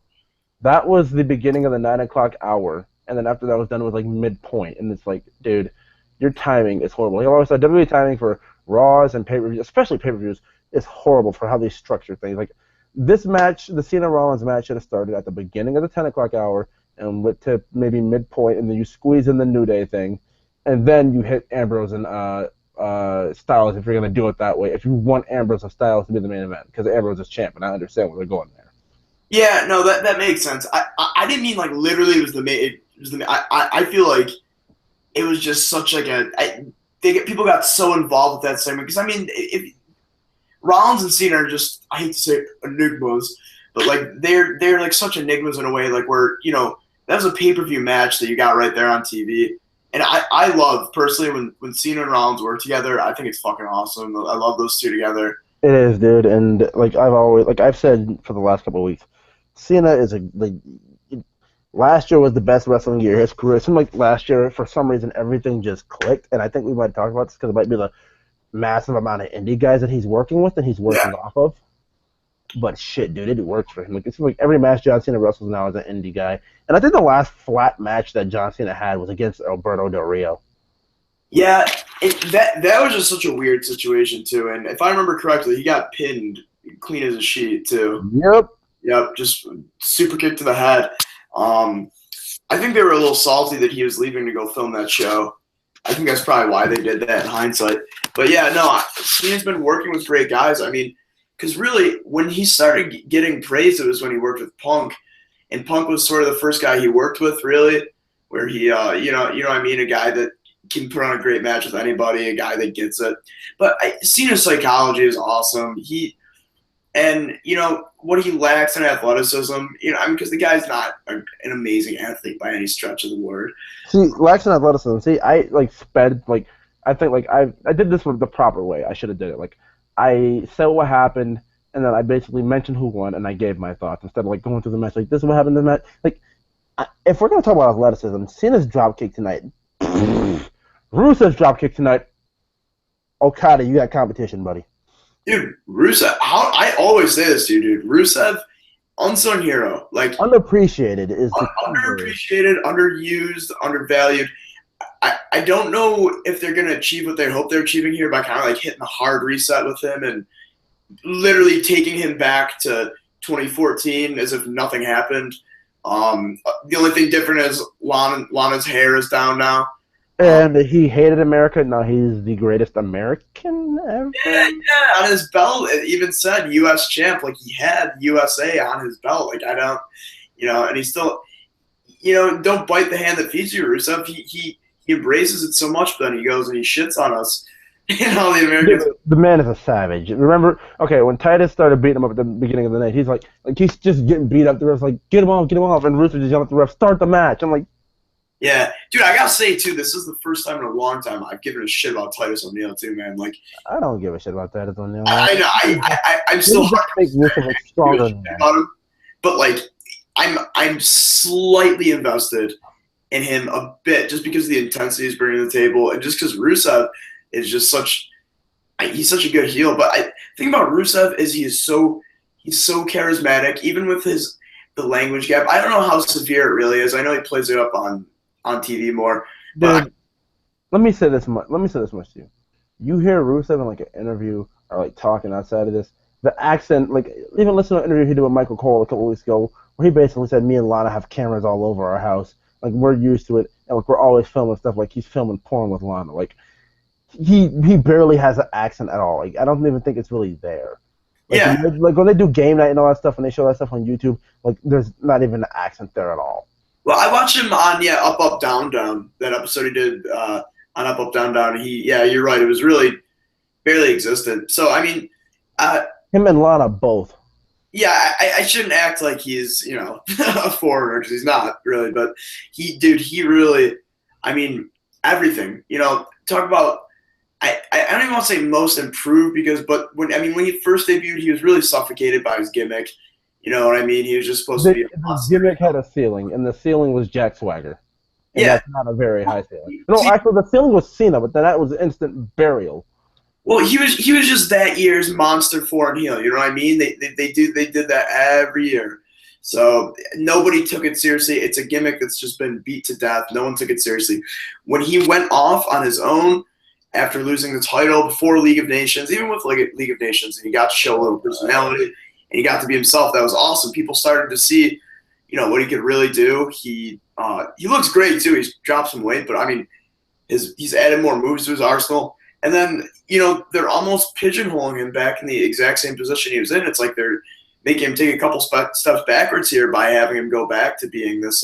That was the beginning of the 9 o'clock hour, and then after that was done, it was like midpoint, and it's like, dude, your timing is horrible. Like I always said, WWE timing for Raws and pay-per-views, especially pay-per-views, is horrible for how they structure things. Like this match, the Cena Rollins match, should have started at the beginning of the 10 o'clock hour and went to maybe midpoint, and then you squeeze in the New Day thing, and then you hit Ambrose and Styles if you're gonna do it that way. If you want Ambrose and Styles to be the main event, because Ambrose is champ, and I understand where they're going there. Yeah, no, that makes sense. I didn't mean like literally it was the main. It was the. I feel like it was just such like people got so involved with that segment because I mean if Rollins and Cena are just I hate to say enigmas, but like they're like such enigmas in a way like where that was a pay-per-view match that you got right there on TV. And I love personally when Cena and Rollins work together. I think it's fucking awesome. I love those two together. It is, dude, and like I've said for the last couple of weeks, Cena is last year was the best wrestling year of his career. It seemed like last year, for some reason, everything just clicked, and I think we might talk about this because it might be the massive amount of indie guys that he's working with and he's working off of. But shit, dude, it works for him. Like it seems like every match John Cena wrestles now is an indie guy, and I think the last flat match that John Cena had was against Alberto Del Rio. Yeah, that was just such a weird situation too. And if I remember correctly, he got pinned clean as a sheet too. Yep, just super kick to the head. I think they were a little salty that he was leaving to go film that show. I think that's probably why they did that in hindsight. But yeah, no, Cena's been working with great guys. I mean, because really, when he started getting praised, it was when he worked with Punk, and Punk was sort of the first guy he worked with, really, where he, you know what I mean, a guy that can put on a great match with anybody, a guy that gets it. But Cena's psychology is awesome. And what he lacks in athleticism, I mean, because the guy's not an amazing athlete by any stretch of the word. See, lacks in athleticism. See, I think I did this the proper way. I should have did it. Like I said what happened, and then I basically mentioned who won, and I gave my thoughts instead of like going through the match. Like, this is what happened in the match. Like, if we're gonna talk about athleticism, Cena's dropkick tonight, Rusev's dropkick tonight. Okada, you got competition, buddy. Dude, Rusev. I always say this to you, dude. Rusev, unsung hero. Like, underappreciated is the underappreciated, underused, undervalued. I don't know if they're going to achieve what they hope they're achieving here by kind of like hitting a hard reset with him and literally taking him back to 2014 as if nothing happened. The only thing different is Lana's hair is down now. And he hated America. Now he's the greatest American ever. Yeah, on his belt, it even said U.S. champ. Like, he had USA on his belt. Like, I don't, and he still, don't bite the hand that feeds you, Rusev. He embraces it so much, but then he goes and he shits on us. The Americans. The man is a savage. Remember, when Titus started beating him up at the beginning of the night, he's like he's just getting beat up. The ref's like, get him off, and Rusev just yelling at the ref, start the match. I'm like, yeah, dude, I gotta say too, this is the first time in a long time I've given a shit about Titus O'Neil too, man. Like, I don't give a shit about Titus O'Neil. I know, I'm still stronger than that. About him, but like, I'm slightly invested in him a bit just because of the intensity he's bringing to the table, and just because Rusev is just he's such a good heel. But I think about Rusev is he's so charismatic, even with the language gap. I don't know how severe it really is. I know he plays it up on TV more. Dude, let me say this much to you. You hear Rusev in like an interview or like talking outside of this, the accent, like even listen to an interview he did with Michael Cole a couple weeks ago, where he basically said, me and Lana have cameras all over our house. Like, we're used to it, and like we're always filming stuff. Like, he's filming porn with Lana. Like, he barely has an accent at all. Like, I don't even think it's really there. Like, yeah. Like when they do game night and all that stuff, and they show that stuff on YouTube, like there's not even an accent there at all. Well, I watched him on Up Up Down Down, that episode he did on Up Up Down Down. You're right. It was really barely existed. So I mean, him and Lana both. Yeah, I shouldn't act like he's a foreigner, because he's not really. But he really, I mean, everything. Talk about. I don't even want to say most improved, but when he first debuted, he was really suffocated by his gimmick. You know what I mean? He was just supposed to be. The gimmick had a ceiling, and the ceiling was Jack Swagger. And yeah, that's not a very high ceiling. No, actually, the ceiling was Cena, but then that was instant burial. Well, he was just that year's monster foreign heel. You know what I mean? They did that every year. So nobody took it seriously. It's a gimmick that's just been beat to death. No one took it seriously. When he went off on his own after losing the title before League of Nations, even with League of Nations, and he got to show a little personality and he got to be himself, that was awesome. People started to see, what he could really do. He looks great too. He's dropped some weight, but I mean, he's added more moves to his arsenal. And then, they're almost pigeonholing him back in the exact same position he was in. It's like they're making him take a couple steps backwards here by having him go back to being this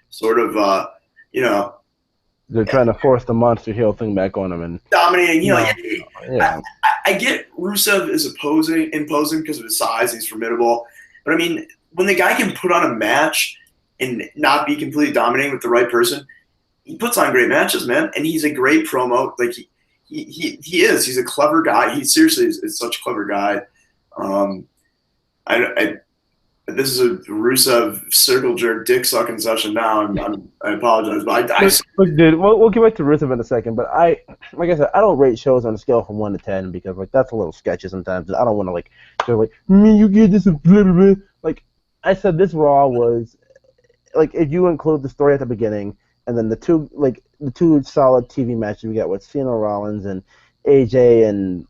sort of, They're trying to force the monster heel thing back on him and dominating heel. Yeah. I get Rusev is imposing because of his size. He's formidable. But I mean, when the guy can put on a match and not be completely dominating with the right person, he puts on great matches, man. And he's a great promo. Like he is. He's a clever guy. He seriously is such a clever guy. This is a Rusev circle jerk dick sucking session now. I apologize, but Look, dude, we'll get back to Rusev in a second. But like I said, I don't rate shows on a scale from 1 to 10 because like that's a little sketchy sometimes. I don't want to you get this and blah, blah, blah. Like I said, this Raw was like if you include the story at the beginning and then the two solid TV matches we got with Cena Rollins and AJ and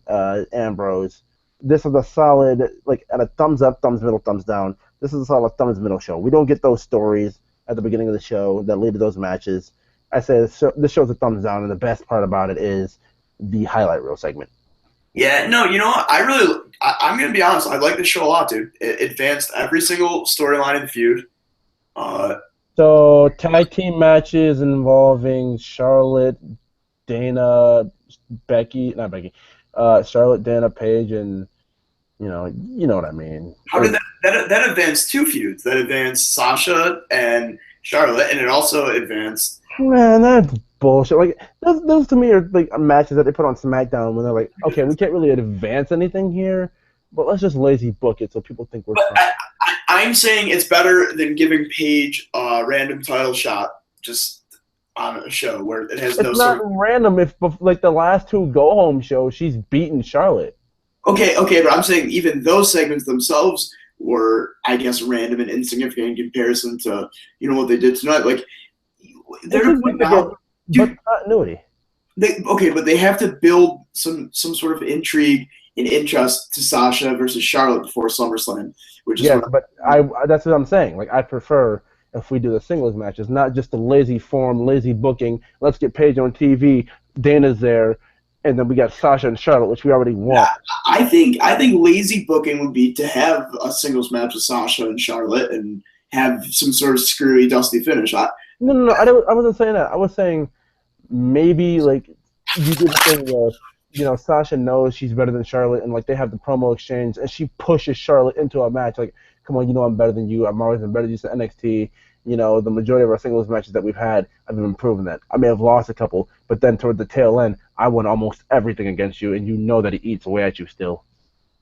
Ambrose. This is a solid, at a thumbs up, thumbs middle, thumbs down. This is a solid thumbs middle show. We don't get those stories at the beginning of the show that lead to those matches. I say this show's a thumbs down, and the best part about it is the highlight reel segment. Yeah, no, you know what? I'm going to be honest. I like this show a lot, dude. It advanced every single storyline in the feud. So, tag team matches involving Charlotte, Dana, Charlotte, Dana, Paige, and you know what I mean. How did that advance 2 feuds? That advanced Sasha and Charlotte, and it also advanced. Man, that's bullshit. Like those to me are like matches that they put on SmackDown when they're like, okay, we can't really advance anything here, but let's just lazy book it so people think we're trying. I'm saying it's better than giving Paige a random title shot just on a show where it has no. It's not random. If like the last two go home shows, she's beaten Charlotte. Okay, but I'm saying even those segments themselves were, I guess, random and insignificant in comparison to what they did tonight. Like they're significant, but continuity. But they have to build some sort of intrigue and interest to Sasha versus Charlotte before SummerSlam, which is but that's what I'm saying. Like I prefer if we do the singles matches, not just the lazy form, lazy booking. Let's get Paige on TV. Dana's there, and then we got Sasha and Charlotte, which we already want. I think lazy booking would be to have a singles match with Sasha and Charlotte and have some sort of screwy, dusty finish. No. I wasn't saying that. I was saying maybe like you do the thing where Sasha knows she's better than Charlotte, and like they have the promo exchange, and she pushes Charlotte into a match. Like, come on, I'm better than you. I'm always been better than you in NXT. The majority of our singles matches that we've had, I've been proving that. I may have lost a couple, but then toward the tail end, I won almost everything against you, and you know that it eats away at you still.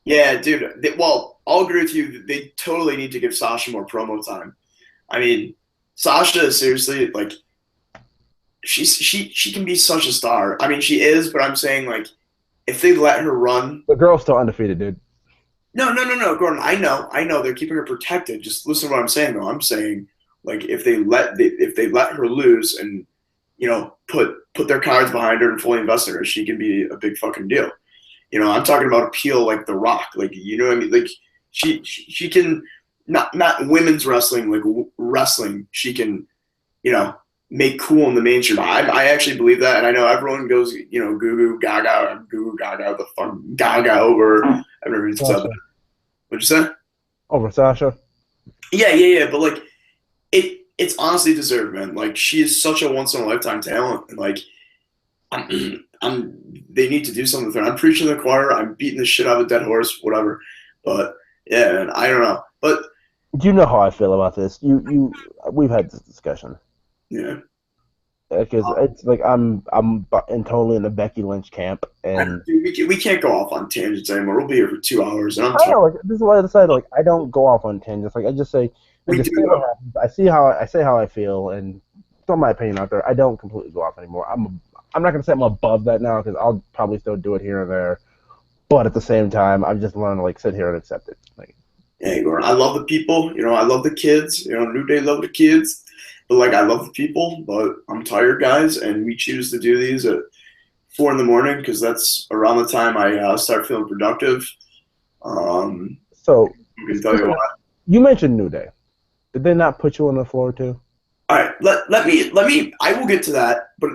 Yeah, dude. I'll agree with you. They totally need to give Sasha more promo time. I mean, Sasha, seriously, like, she can be such a star. I mean, she is, but I'm saying, like, if they let her run. The girl's still undefeated, dude. No, Gordon. I know. They're keeping her protected. Just listen to what I'm saying, though. I'm saying, like, if they let her lose and, put their cards behind her and fully invest in her, she can be a big fucking deal. I'm talking about appeal like The Rock. Like, you know what I mean? Like, she can, not women's wrestling, like wrestling, she can, make cool in the mainstream. I actually believe that, and I know everyone goes, goo goo gaga, the fuck gaga over. I've never even said that. What'd you say? Over Sasha. Yeah. But like, it's honestly deserved, man. Like, she is such a once in a lifetime talent, and like, they need to do something with her. I'm preaching to the choir. I'm beating the shit out of a dead horse, whatever. But yeah, man, I don't know. But you know how I feel about this. We've had this discussion. Yeah. Because it's like I'm totally in the Becky Lynch camp, and we can't go off on tangents anymore. We'll be here for 2 hours, and this is why I decided, like, I don't go off on tangents. Like, I just say, I say how I feel, and throw my opinion out there. I don't completely go off anymore. I'm not gonna say I'm above that now, because I'll probably still do it here and there, but at the same time, I've just learned to like sit here and accept it. Like, hey, Gordon, I love the people. I love the kids. New Day love the kids. But like, I love the people, but I'm tired, guys, and we choose to do these at 4 a.m. because that's around the time I start feeling productive. So I can tell you why. You mentioned New Day. Did they not put you on the floor too? All right, let me. I will get to that, but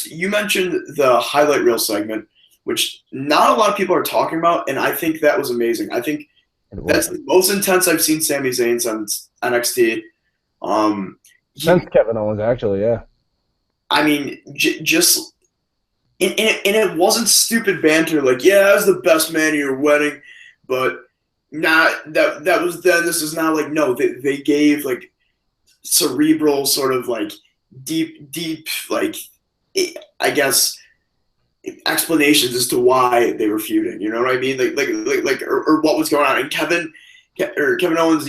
you mentioned the highlight reel segment, which not a lot of people are talking about, and I think that was amazing. I think that's the most intense I've seen Sami Zayn since NXT. Since Kevin Owens, actually, yeah. I mean, just and it wasn't stupid banter like, yeah, I was the best man at your wedding, but not that was then. This is now. Like, no, they gave like cerebral sort of like deep like, I guess, explanations as to why they were feuding. You know what I mean? Like or what was going on. And Kevin Owens,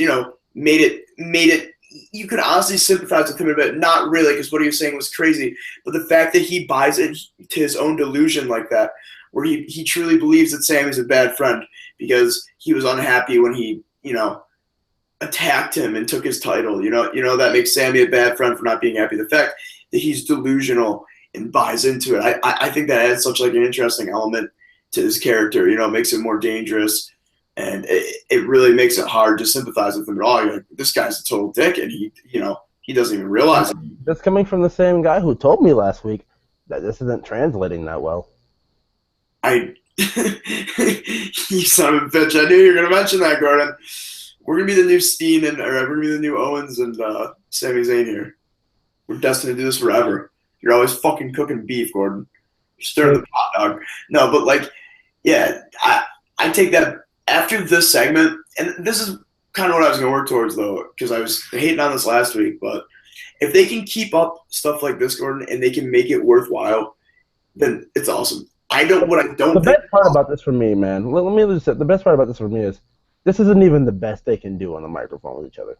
made it. You could honestly sympathize with him a bit. Not really, because what he was saying was crazy. But the fact that he buys it to his own delusion like that, where he truly believes that Sammy's a bad friend because he was unhappy when he, attacked him and took his title. That makes Sammy a bad friend for not being happy. The fact that he's delusional and buys into it, I think that adds such like an interesting element to his character. It makes him more dangerous. And it really makes it hard to sympathize with him at all. You're like, this guy's a total dick, and he doesn't even realize it. That's coming from the same guy who told me last week that this isn't translating that well. You son of a bitch! I knew you were gonna mention that, Gordon. We're gonna be the new Steen we're gonna be the new Owens and Sami Zayn here. We're destined to do this forever. You're always fucking cooking beef, Gordon. You're stirring the pot, dog. No, but like, yeah, I take that. After this segment, and this is kind of what I was going to work towards, though, because I was hating on this last week, but If they can keep up stuff like this, Gordon, and they can make it worthwhile, then it's awesome. The best part about this for me, man. Let me just say, the best part about this for me is this isn't even the best they can do on the microphone with each other.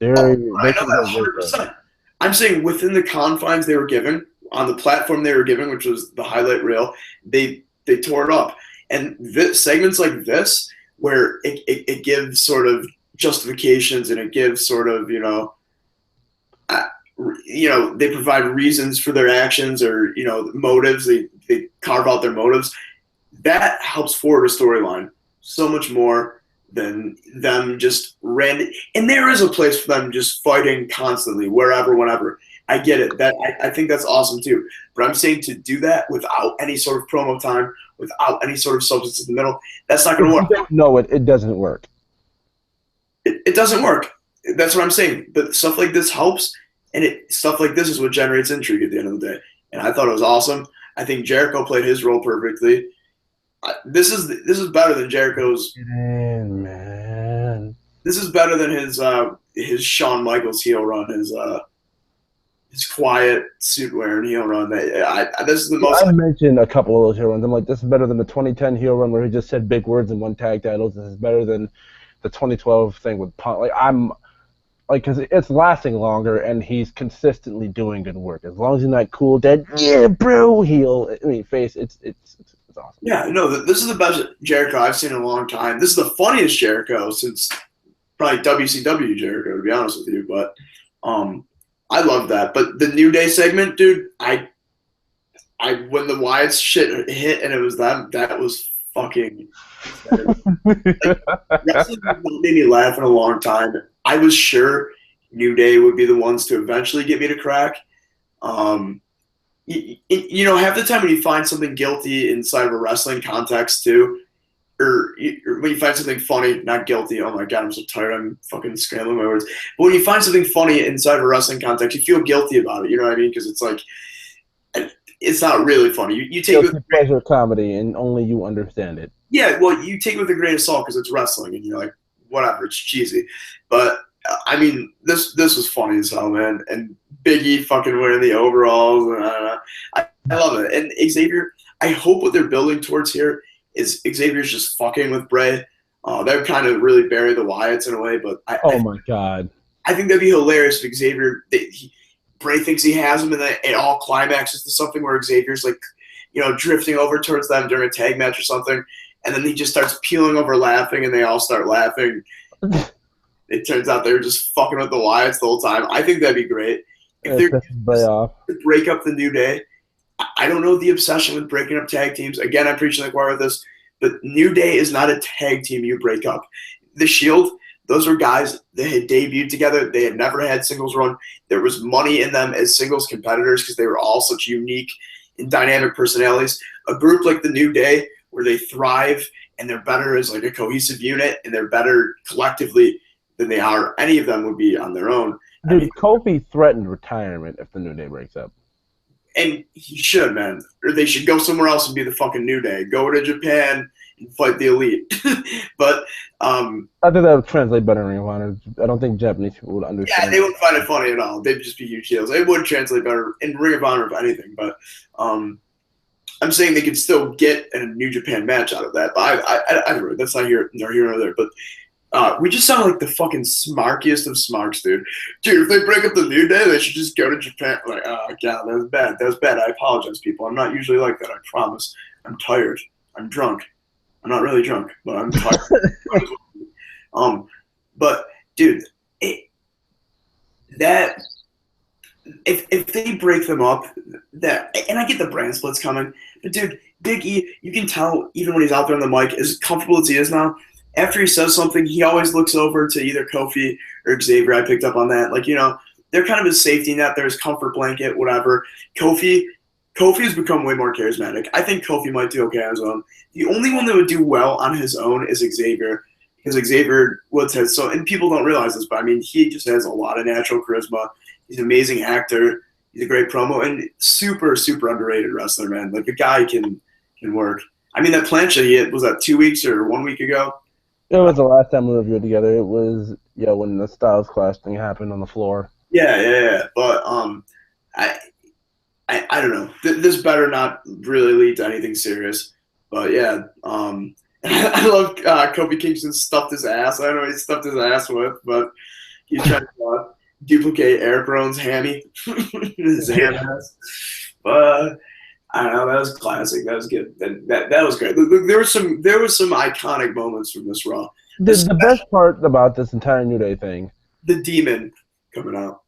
I know that 100%. I'm saying within the confines they were given, on the platform they were given, which was the highlight reel, they tore it up. And segments like this, where it gives sort of justifications and it gives sort of, they provide reasons for their actions or, motives. They carve out their motives. That helps forward a storyline so much more than them just random. And there is a place for them just fighting constantly, wherever, whenever. I get it. I think that's awesome too. But I'm saying to do that without any sort of promo time, without any sort of substance in the middle, that's not going to work. No, it doesn't work. It doesn't work. That's what I'm saying. But stuff like this helps, and stuff like this is what generates intrigue at the end of the day. And I thought it was awesome. I think Jericho played his role perfectly. This is better than Jericho's. Man. This is better than his Shawn Michaels heel run, his quiet suit wearing heel run. This is the most. I mentioned a couple of those heel runs. I'm like, this is better than the 2010 heel run where he just said big words and won tag titles. This is better than the 2012 thing with Punk. Because it's lasting longer and he's consistently doing good work. As long as he's not cool, dead, yeah, bro, face. It's awesome. Yeah, no, this is the best Jericho I've seen in a long time. This is the funniest Jericho since probably WCW Jericho, to be honest with you. But I love that. But the New Day segment, dude, I when the Wyatt's shit hit and it was them, that was fucking. Wrestling made me laugh in a long time. I was sure New Day would be the ones to eventually get me to crack. Half the time when you find something guilty inside of a wrestling context too, or when you find something funny, not guilty. Oh my god, I'm so tired. I'm fucking scrambling my words. But when you find something funny inside of a wrestling context, you feel guilty about it. You know what I mean? Because it's like it's not really funny. You take it with pleasure comedy, and only you understand it. Yeah, well, you take it with a grain of salt because it's wrestling, and you're like, whatever, it's cheesy. But I mean, this was funny as hell, man. And Big E fucking wearing the overalls, and I love it. And Xavier, I hope what they're building towards here is Xavier's just fucking with Bray. That would kind of really bury the Wyatts in a way, but my god, I think that'd be hilarious if Xavier. Bray thinks he has him, and then it all climaxes to something where Xavier's like, drifting over towards them during a tag match or something. And then he just starts peeling over laughing, and they all start laughing. It turns out they were just fucking with the Wyatts the whole time. I think that'd be great. If they're to break up the New Day, I don't know the obsession with breaking up tag teams. Again, I'm preaching the choir with this, but New Day is not a tag team you break up. The Shield, those were guys that had debuted together. They had never had singles run. There was money in them as singles competitors because they were all such unique and dynamic personalities. A group like the New Day, where they thrive and they're better as like a cohesive unit and they're better collectively than they are. Any of them would be on their own. Dude, Kofi threatened retirement if the New Day breaks up. And he should, man. Or they should go somewhere else and be the fucking New Day. Go to Japan and fight the Elite. But I think that would translate better in Ring of Honor. I don't think Japanese people would understand. Yeah, they wouldn't find it funny at all. They'd just be huge heels. It would translate better in Ring of Honor, if anything. But I'm saying they could still get a New Japan match out of that. But I that's not here nor there. But we just sound like the fucking smarkiest of smarks, dude. Dude, if they break up the New Day, they should just go to Japan. Like, oh god, that was bad. That was bad. I apologize, people. I'm not usually like that. I promise. I'm tired. I'm drunk. I'm not really drunk, but I'm tired. But dude, if they break them up, and I get the brand splits coming, but dude, Big E, you can tell even when he's out there on the mic, as comfortable as he is now, after he says something, he always looks over to either Kofi or Xavier. I picked up on that. Like, they're kind of his safety net, their comfort blanket, whatever. Kofi has become way more charismatic. I think Kofi might do okay on his own. The only one that would do well on his own is Xavier. Because Xavier Woods has and people don't realize this, but I mean, he just has a lot of natural charisma. He's an amazing actor. He's a great promo and super, super underrated wrestler, man. Like, the guy can work. I mean, that plancha he hit, was that 2 weeks or 1 week ago? It was the last time we reviewed together. It was, when the Styles Clash thing happened on the floor. Yeah. But I I don't know. This better not really lead to anything serious. But yeah, I love Kofi Kingston stuffed his ass. I don't know what he stuffed his ass with, but he's trying to duplicate Eric Rowan's hammy, his ham ass. But I don't know. That was classic. That was good. That was great. There was some iconic moments from this Raw. The best part about this entire New Day thing, the Demon coming out,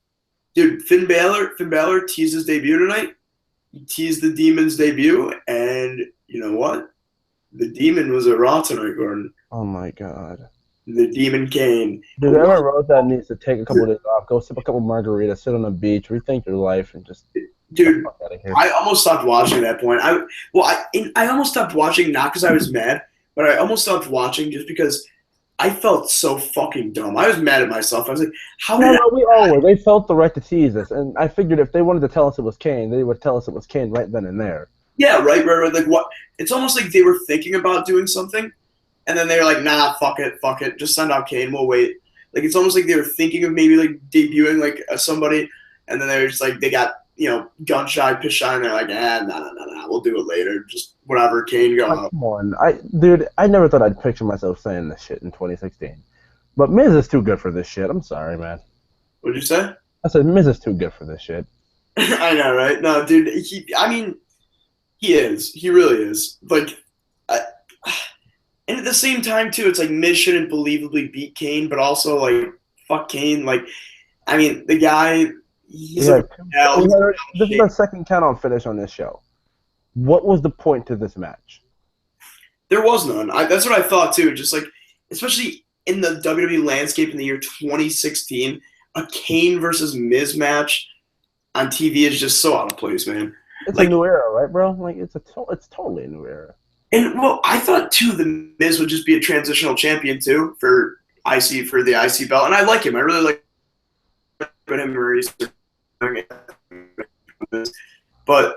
dude. Finn Balor teased his debut tonight. He teased the Demon's debut, and you know what? The Demon was a Raw tonight, Gordon. Oh my god. The Demon Kane. Dude, whoever wrote that needs to take a couple of days off, go sip a couple margaritas, sit on the beach, rethink your life, and just dude. I almost stopped watching at that point. I almost stopped watching not because I was mad, but I almost stopped watching just because I felt so fucking dumb. I was mad at myself. I was like, how did we all were. They felt the right to tease us, and I figured if they wanted to tell us it was Kane, they would tell us it was Kane right then and there. Yeah, right. Like what? It's almost like they were thinking about doing something, and then they were like, nah, fuck it, just send out Kane. We'll wait. Like it's almost like they were thinking of maybe like debuting like somebody, and then they were just like they got gun shy, piss shy, and they're like, nah, we'll do it later. Just whatever, Kane, go out. Come on, I never thought I'd picture myself saying this shit in 2016. But Miz is too good for this shit. I'm sorry, man. What'd you say? I said Miz is too good for this shit. I know, right? No, dude. He is. He really is. Like, and at the same time, too, it's like Miz shouldn't believably beat Kane, but also like fuck Kane. Like, I mean, the guy. He's this is our second count-out finish on this show. What was the point to this match? There was none. That's what I thought too. Just like, especially in the WWE landscape in the year 2016, a Kane versus Miz match on TV is just so out of place, man. It's like, a new era, right, bro? Like it's totally a new era. And well, I thought too the Miz would just be a transitional champion too for the IC belt, and I like him. I really like him. But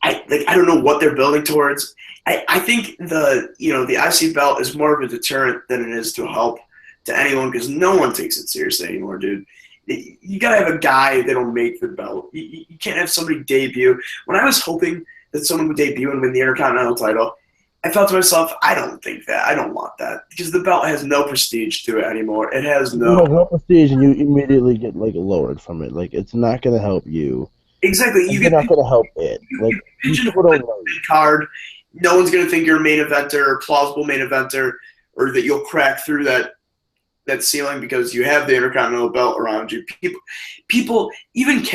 I don't know what they're building towards. I think the IC belt is more of a deterrent than it is to help to anyone because no one takes it seriously anymore, dude. You gotta have a guy that'll make the belt. You can't have somebody debut. When I was hoping that someone would debut and win the Intercontinental title, I thought to myself, I don't think that. I don't want that because the belt has no prestige to it anymore. It has no prestige, and you immediately get like lowered from it. Like it's not gonna help you. Exactly. You're not gonna help it. Like people don't know. Card. No one's gonna think you're a main eventer or plausible main eventer, or that you'll crack through that ceiling because you have the Intercontinental belt around you. People, even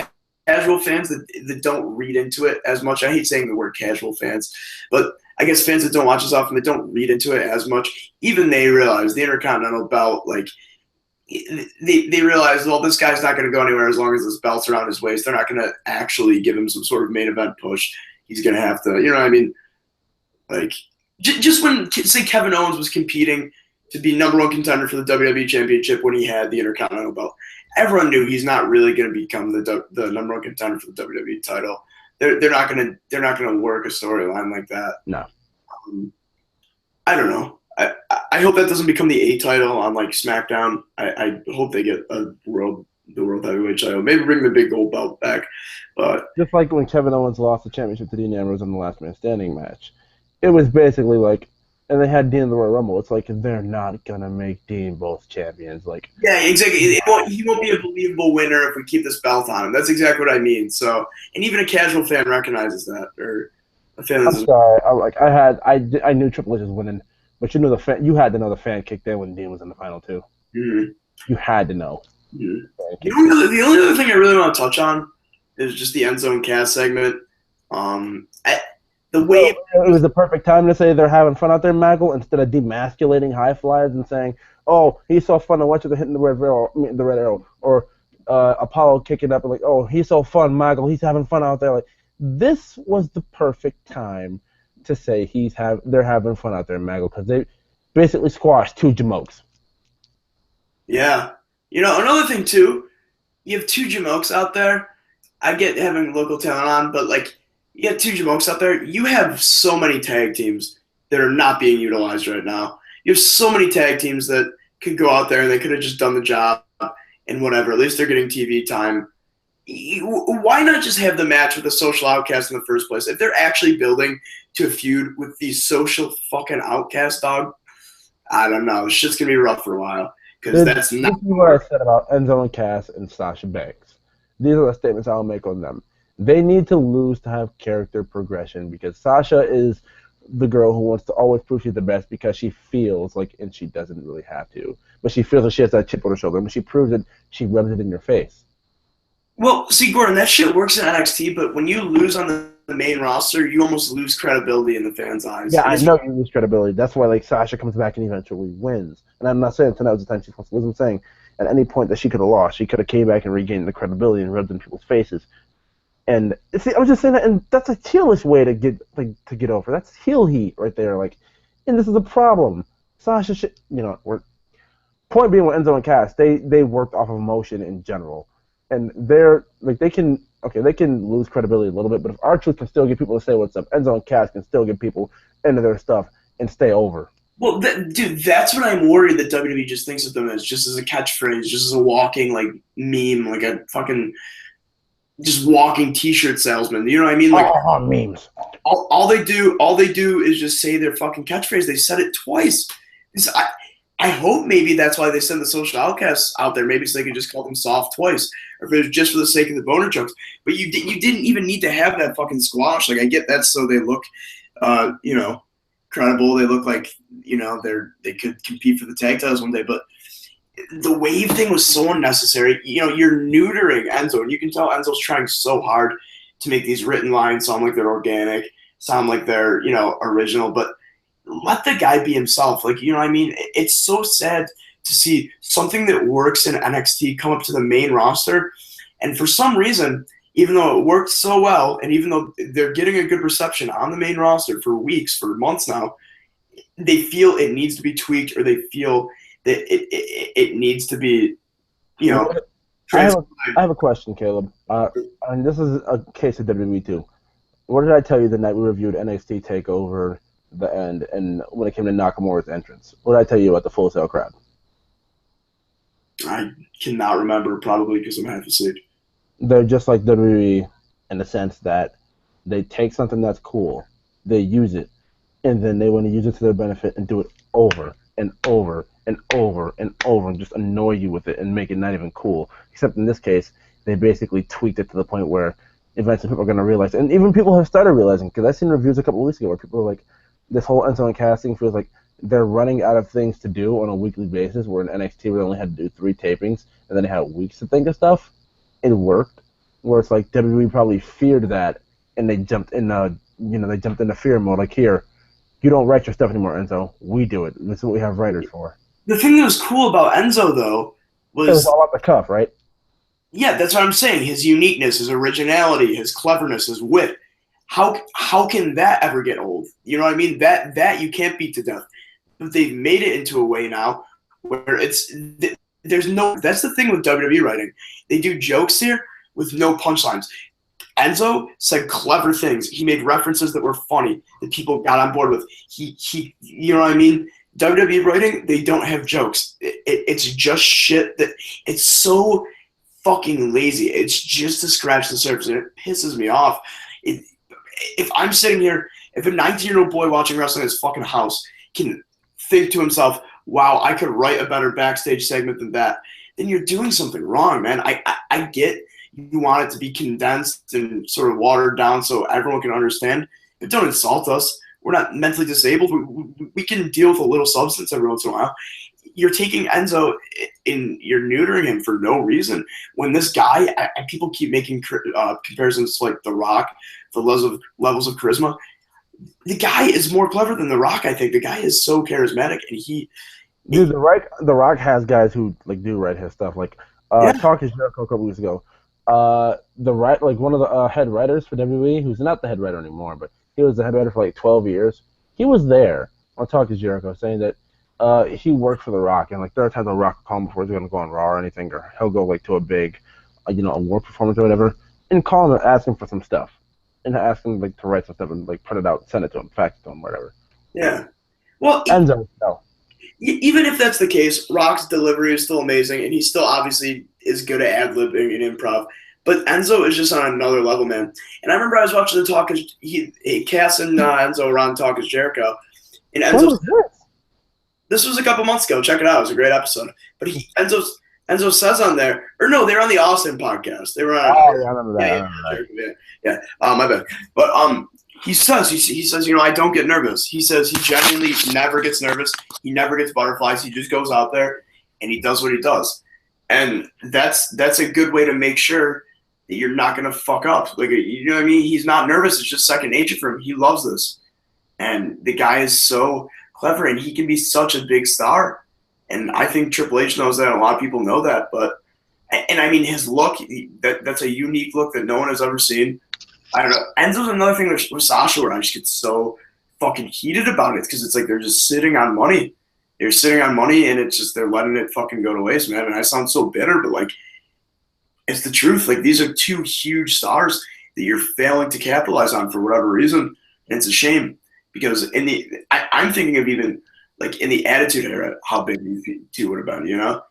casual fans that don't read into it as much. I hate saying the word casual fans, but I guess fans that don't watch as often, that don't read into it as much, even they realize the Intercontinental belt, like, they realize, well, this guy's not going to go anywhere as long as this belt's around his waist. They're not going to actually give him some sort of main event push. He's going to have to, you know what I mean? Like, just when, say, Kevin Owens was competing to be number one contender for the WWE Championship when he had the Intercontinental belt, everyone knew he's not really going to become the number one contender for the WWE title. They're not gonna work a storyline like that. No. I don't know. I hope that doesn't become the A title on like SmackDown. I hope they get the World Heavyweight title. Maybe bring the big gold belt back. But just like when Kevin Owens lost the championship to Dean Ambrose in the Last Man Standing match, it was basically like, and they had Dean in the Royal Rumble. It's like they're not gonna make Dean both champions. Like, yeah, exactly. He won't be a believable winner if we keep this belt on him. That's exactly what I mean. So, and even a casual fan recognizes that, or a fan. I'm sorry. I knew Triple H was winning, but you had to know the fan kicked in when Dean was in the final two. Mm-hmm. You had to know. Mm-hmm. The only other thing I really want to touch on is just the end zone cast segment. The way it was the perfect time to say they're having fun out there, Maggle, instead of demasculating high flyers and saying, "Oh, he's so fun to watch you hitting the red arrow," or Apollo kicking up and like, "Oh, he's so fun, Maggle. He's having fun out there." Like, this was the perfect time to say they're having fun out there, Maggle, because they basically squashed two Jamokes. Yeah, another thing too, you have two Jamokes out there. I get having local talent on, but like. You have two Jamokes out there. You have so many tag teams that are not being utilized right now. You have so many tag teams that could go out there and they could have just done the job. and whatever. At least they're getting TV time. Why not just have the match with the social outcast in the first place? If they're actually building to a feud with these social fucking outcast, dog, I don't know. This shit's going to be rough for a while. Because that's not. This is what I said about Enzo and Cass and Sasha Banks. These are the statements I'll make on them. They need to lose to have character progression because Sasha is the girl who wants to always prove she's the best because she feels like, and she doesn't really have to, but she feels like she has that chip on her shoulder. When she proves it, she rubs it in your face. Well, see, Gordon, that shit works in NXT, but when you lose on the main roster, you almost lose credibility in the fans' eyes. Yeah, I know you lose credibility. That's why, like, Sasha comes back and eventually wins. And I'm not saying tonight was the time she supposed to lose. I'm saying at any point that she could have lost, she could have came back and regained the credibility and rubbed in people's faces. And see, I was just saying that, and that's a heelish way to get over. That's heel heat right there. Like, and this is a problem. Sasha should, point being with Enzo and Cass, they worked off of emotion in general. And they're like they can lose credibility a little bit, but if R-Truth can still get people to say what's up, Enzo and Cass can still get people into their stuff and stay over. Well, dude, that's what I'm worried that WWE just thinks of them as, just as a catchphrase, just as a walking like meme, like a fucking just walking T-shirt salesman. You know what I mean? Like memes. All they do is just say their fucking catchphrase. They said it twice. I hope maybe that's why they send the social outcasts out there. Maybe so they can just call them soft twice, or if it was just for the sake of the boner jokes. But you didn't even need to have that fucking squash. Like, I get that, so they look, credible. They look like they could compete for the tag titles one day. But the wave thing was so unnecessary. You're neutering Enzo, and you can tell Enzo's trying so hard to make these written lines sound like they're organic, sound like they're original, but let the guy be himself. Like, you know what I mean? It's so sad to see something that works in NXT come up to the main roster. And for some reason, even though it worked so well, and even though they're getting a good reception on the main roster for weeks, for months now, they feel it needs to be tweaked, or they feel that it needs to be, I have a question, Caleb. And this is a case of WWE too. What did I tell you the night we reviewed NXT TakeOver the end, and when it came to Nakamura's entrance? What did I tell you about the Full Sail crowd? I cannot remember, probably because I'm half asleep. They're just like WWE in the sense that they take something that's cool, they use it, and then they want to use it to their benefit and do it over and over and over and over and just annoy you with it and make it not even cool. Except in this case, they basically tweaked it to the point where eventually people are going to realize, and even people have started realizing, because I've seen reviews a couple of weeks ago where people are like, this whole Enzo and casting feels like they're running out of things to do on a weekly basis, where in NXT we only had to do 3 tapings, and then they had weeks to think of stuff. It worked. Where it's like WWE probably feared that, and they jumped into fear mode. Like, here, you don't write your stuff anymore, Enzo. We do it. This is what we have writers for. The thing that was cool about Enzo, though, was... It was all off the cuff, right? Yeah, that's what I'm saying. His uniqueness, his originality, his cleverness, his wit. How can that ever get old? You know what I mean? That you can't beat to death. But they've made it into a way now where there's no... That's the thing with WWE writing. They do jokes here with no punchlines. Enzo said clever things. He made references that were funny, that people got on board with. He you know what I mean? WWE writing, they don't have jokes. It's just shit that... It's so fucking lazy. It's just to scratch the surface, and it pisses me off. If I'm sitting here, if a 19-year-old boy watching wrestling in his fucking house can think to himself, wow, I could write a better backstage segment than that, then you're doing something wrong, man. I get you want it to be condensed and sort of watered down so everyone can understand, but don't insult us. We're not mentally disabled. We can deal with a little substance every once in a while. You're taking Enzo and you're neutering him for no reason. When this guy, people keep making comparisons to like The Rock, the levels of charisma. The guy is more clever than The Rock, I think. The guy is so charismatic, and Dude, The Rock has guys who like do write his stuff. Like Talk is Jericho a couple weeks ago. One of the head writers for WWE, who's not the head writer anymore, but he was the head writer for like 12 years. He was there on Talk is Jericho saying that he worked for The Rock, and like there are times The Rock will call him before he's gonna go on Raw or anything, or he'll go like to a big, award performance or whatever, and call him and ask him for some stuff, and ask him like to write some stuff and like print it out, send it to him, fax it to him, whatever. Yeah. Well, Enzo, no. even if that's the case, Rock's delivery is still amazing, and he still obviously is good at ad-libbing and improv. But Enzo is just on another level, man. And I remember I was watching the Talk as Cass and Enzo were on Talk as Jericho, and this was a couple months ago. Check it out; it was a great episode. But Enzo says on there, or no, they're on the Austin podcast. They were on. Oh, yeah, I remember that. Yeah. My bad. But he says, I don't get nervous. He says he genuinely never gets nervous. He never gets butterflies. He just goes out there and he does what he does. And that's a good way to make sure that you're not going to fuck up. Like, you know what I mean? He's not nervous. It's just second nature for him. He loves this. And the guy is so clever, and he can be such a big star. And I think Triple H knows that. A lot of people know that. And I mean, his look, that's a unique look that no one has ever seen. I don't know. Enzo's another thing with Sasha where I just get so fucking heated about it, because it's like they're just sitting on money. They're sitting on money, and it's just they're letting it fucking go to waste, man. And I sound so bitter, but like, it's the truth. Like, these are two huge stars that you're failing to capitalize on for whatever reason, and it's a shame, because I'm thinking of even like in the Attitude Era, how big these two would have been. You know,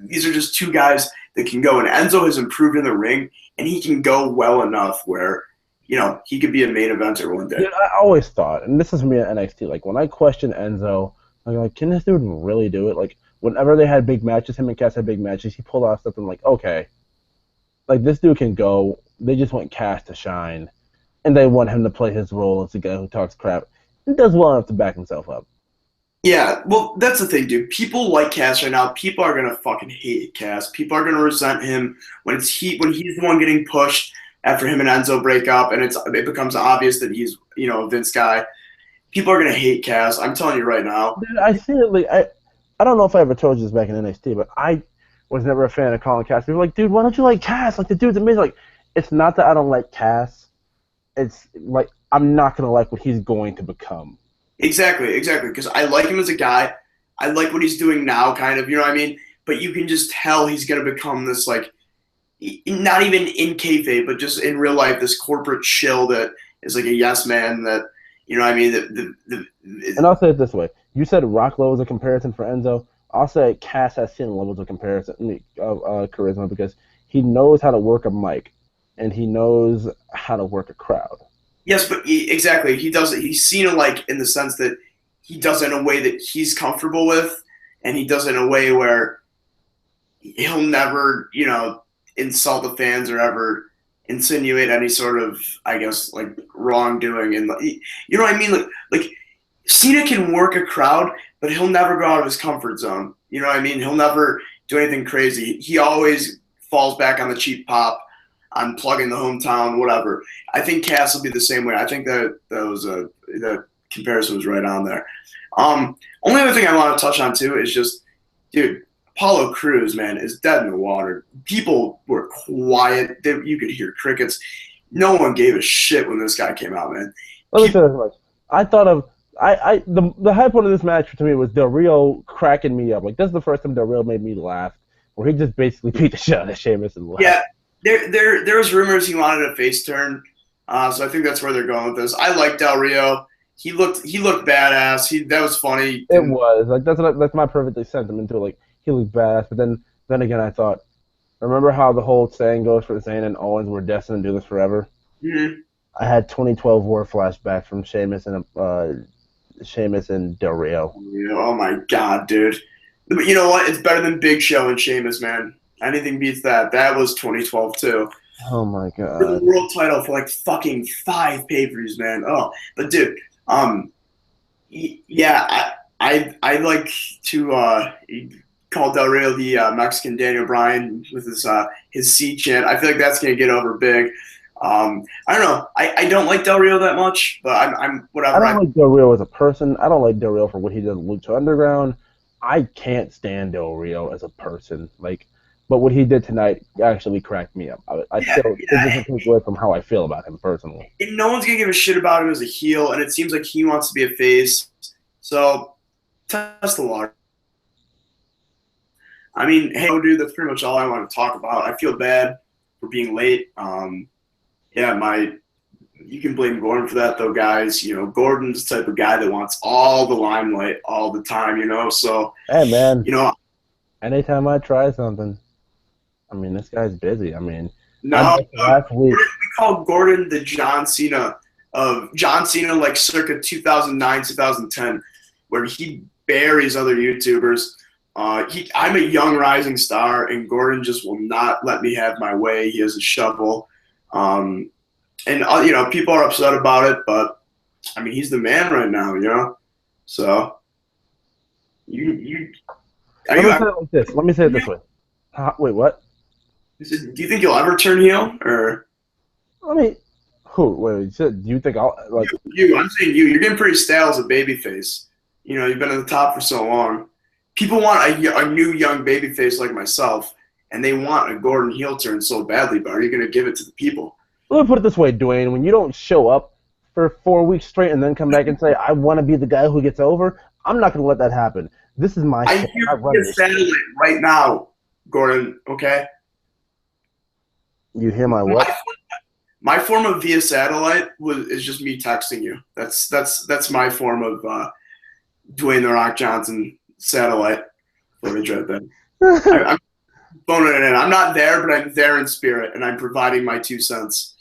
these are just two guys that can go, and Enzo has improved in the ring, and he can go well enough where, you know, he could be a main eventer one day. Dude, I always thought, and this is me at NXT, like when I question Enzo, I'm like, can this dude really do it? Like, whenever they had big matches, him and Cass had big matches, he pulled off something like, okay, like this dude can go. They just want Cass to shine, and they want him to play his role as a guy who talks crap and does well enough to back himself up. Yeah, well, that's the thing, dude. People like Cass right now. People are gonna fucking hate Cass. People are gonna resent him when he's the one getting pushed after him and Enzo break up, and it becomes obvious that he's, you know, a Vince guy. People are gonna hate Cass. I'm telling you right now. Dude, I see it. Like, I don't know if I ever told you this back in NXT, but I was never a fan of calling Cass. People were like, dude, why don't you like Cass? Like, the dude's amazing. Like, it's not that I don't like Cass. It's like I'm not gonna like what he's going to become. Exactly. Because I like him as a guy. I like what he's doing now, kind of. You know what I mean? But you can just tell he's gonna become this, like, not even in kayfabe, but just in real life, this corporate shill that is like a yes man. That, you know what I mean? And I'll say it this way: you said Rock Lowe was a comparison for Enzo. I'll say Cass has seen levels of comparison of charisma, because he knows how to work a mic, and he knows how to work a crowd. Yes, but exactly. He does it. He's seen it, like, in the sense that he does it in a way that he's comfortable with, and he does it in a way where he'll never, you know, insult the fans or ever insinuate any sort of, I guess, like, wrongdoing. And you know what I mean? Like Cena can work a crowd, but he'll never go out of his comfort zone. You know what I mean? He'll never do anything crazy. He always falls back on the cheap pop, on plugging the hometown, whatever. I think Cass will be the same way. I think that comparison was right on there. Only other thing I want to touch on too is just, dude, Apollo Crews, man, is dead in the water. People were quiet. You could hear crickets. No one gave a shit when this guy came out, man. Let me say this much. I thought of the high point of this match to me was Del Rio cracking me up. Like, this is the first time Del Rio made me laugh, where he just basically beat the shit out of Sheamus and laughed. Yeah. There was rumors he wanted a face turn, so I think that's where they're going with this. I like Del Rio. He looked badass. That was funny. It was like that's my perfectly sentiment to it. Like, he looked badass, but then again I thought, remember how the whole saying goes for Zayn and Owens were destined to do this forever? Mm-hmm. I had 2012 War flashback from Sheamus and Del Rio. Oh my god, dude! But you know what? It's better than Big Show and Sheamus, man. Anything beats that. That was 2012 too. Oh my god. For the world title for like fucking 5 pay-per-views, man. Oh, but dude, yeah, I like to call Del Rio the Mexican Daniel Bryan with his C chant. I feel like that's gonna get over big. I don't know. I don't like Del Rio that much, but I'm whatever. I don't like Del Rio as a person. I don't like Del Rio for what he did in Lucha Underground. I can't stand Del Rio as a person. Like, but what he did tonight actually cracked me up. It doesn't take away from how I feel about him personally. And no one's gonna give a shit about him as a heel, and it seems like he wants to be a face. So test the water. I mean, hey, dude, that's pretty much all I want to talk about. I feel bad for being late. Yeah, my You can blame Gordon for that, though, guys. You know, Gordon's the type of guy that wants all the limelight all the time, you know? So, Hey, man. you know, Anytime I try something, I mean, this guy's busy. I mean, no, last week. we call Gordon the John Cena like circa 2009, 2010, where he buries other YouTubers. I'm a young rising star, and Gordon just will not let me have my way. He has a shovel. And you know, people are upset about it, but I mean, he's the man right now, you know. So Let me say it like this. Let me say it this way. Wait, what? Do you think you'll ever turn heel, or? I mean, who? Wait, do you think I'll like you? I'm saying you. You're getting pretty stale as a babyface. You know, you've been at the top for so long. People want a new young babyface like myself, and they want a Gordon heel turn so badly. But are you going to give it to the people? Let me put it this way, Dwayne. When you don't show up for 4 weeks straight and then come back and say, I want to be the guy who gets over, I'm not going to let that happen. This is my show. I'm here satellite right now, Gordon, okay? You hear my what? My form of via satellite is just me texting you. That's my form of Dwayne The Rock Johnson satellite footage right there. I'm phoning it in. I'm not there, but I'm there in spirit, and I'm providing my 2 cents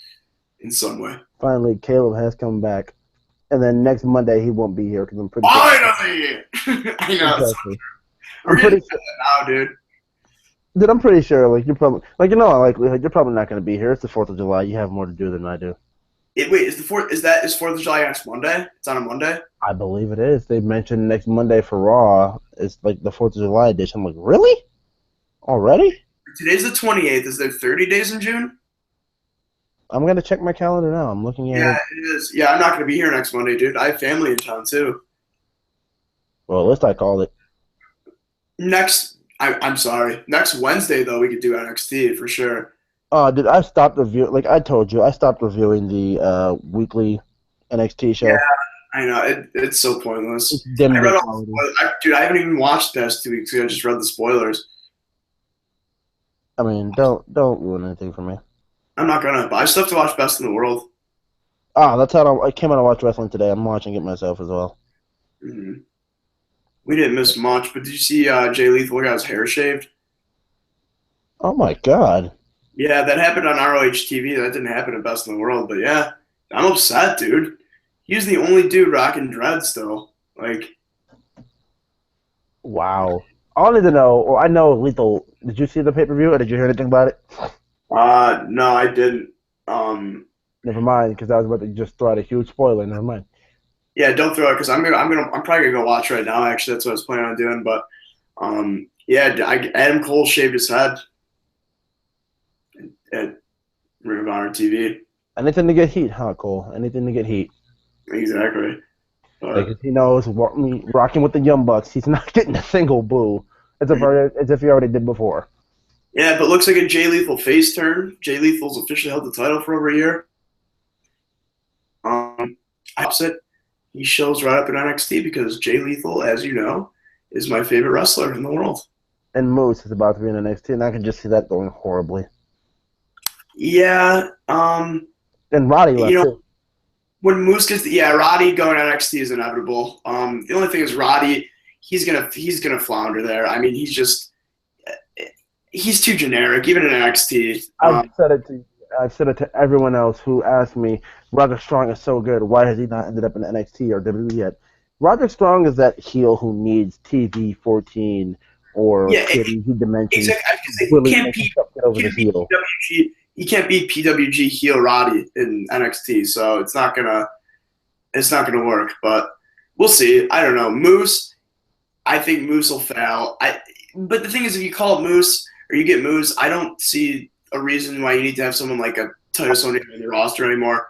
in some way. Finally, Caleb has come back, and then next Monday he won't be here because I'm pretty. Finally, I know. Exactly. I'm pretty sure now, dude. Dude, I'm pretty sure. Like you're probably you're probably not going to be here. It's the 4th of July. You have more to do than I do. Wait, is 4th of July next Monday? It's on a Monday. I believe it is. They mentioned next Monday for Raw. It's like the 4th of July edition. I'm like, really? Already? Today's the 28th. Is there 30 days in June? I'm going to check my calendar now. I'm looking at it. Yeah, it is. Yeah, I'm not going to be here next Monday, dude. I have family in town, too. Well, at least I called it. I'm sorry. Next Wednesday, though, we could do NXT for sure. Dude, I stopped reviewing. Like I told you, I stopped reviewing the weekly NXT show. Yeah, I know. It's so pointless. I haven't even watched the past 2 weeks. I just read the spoilers. I mean, don't ruin anything for me. I'm not gonna. But I still have to watch Best in the World. That's how I came out to watch wrestling today. I'm watching it myself as well. Mm-hmm. We didn't miss much, but did you see Jay Lethal got his hair shaved? Oh my god. Yeah, that happened on ROH TV. That didn't happen at Best in the World, but yeah, I'm upset, dude. He's the only dude rocking dreads still. Like, wow. I wanted to know. Well, I know Lethal. Did you see the pay-per-view, or did you hear anything about it? No, I didn't. Never mind, because I was about to just throw out a huge spoiler. Never mind. Yeah, don't throw it, because I'm probably gonna go watch right now. Actually, that's what I was planning on doing. But, yeah, Adam Cole shaved his head at Ring of Honor TV. Anything to get heat, huh, Cole? Anything to get heat. Exactly. Because he knows rocking with the Young Bucks, he's not getting a single boo, as if he already did before. Yeah, but looks like a Jay Lethal face turn. Jay Lethal's officially held the title for over a year. Opposite, he shows right up in NXT because Jay Lethal, as you know, is my favorite wrestler in the world. And Moose is about to be in NXT, and I can just see that going horribly. Yeah. And Roddy left too. When Moose gets Roddy going to NXT is inevitable. The only thing is Roddy, he's gonna flounder there. I mean, he's too generic, even in NXT. I've said it to everyone else who asked me, Roderick Strong is so good, why has he not ended up in NXT or WWE yet? Roderick Strong is that heel who needs TV 14 or TV Dimensions. Exactly. He can't beat PWG heel Roddy in NXT, so it's not gonna work. But we'll see. I don't know. Moose, I think Moose will fail. But the thing is, if you call it Moose or you get Moose, I don't see a reason why you need to have someone like a Titus O'Neil in the roster anymore.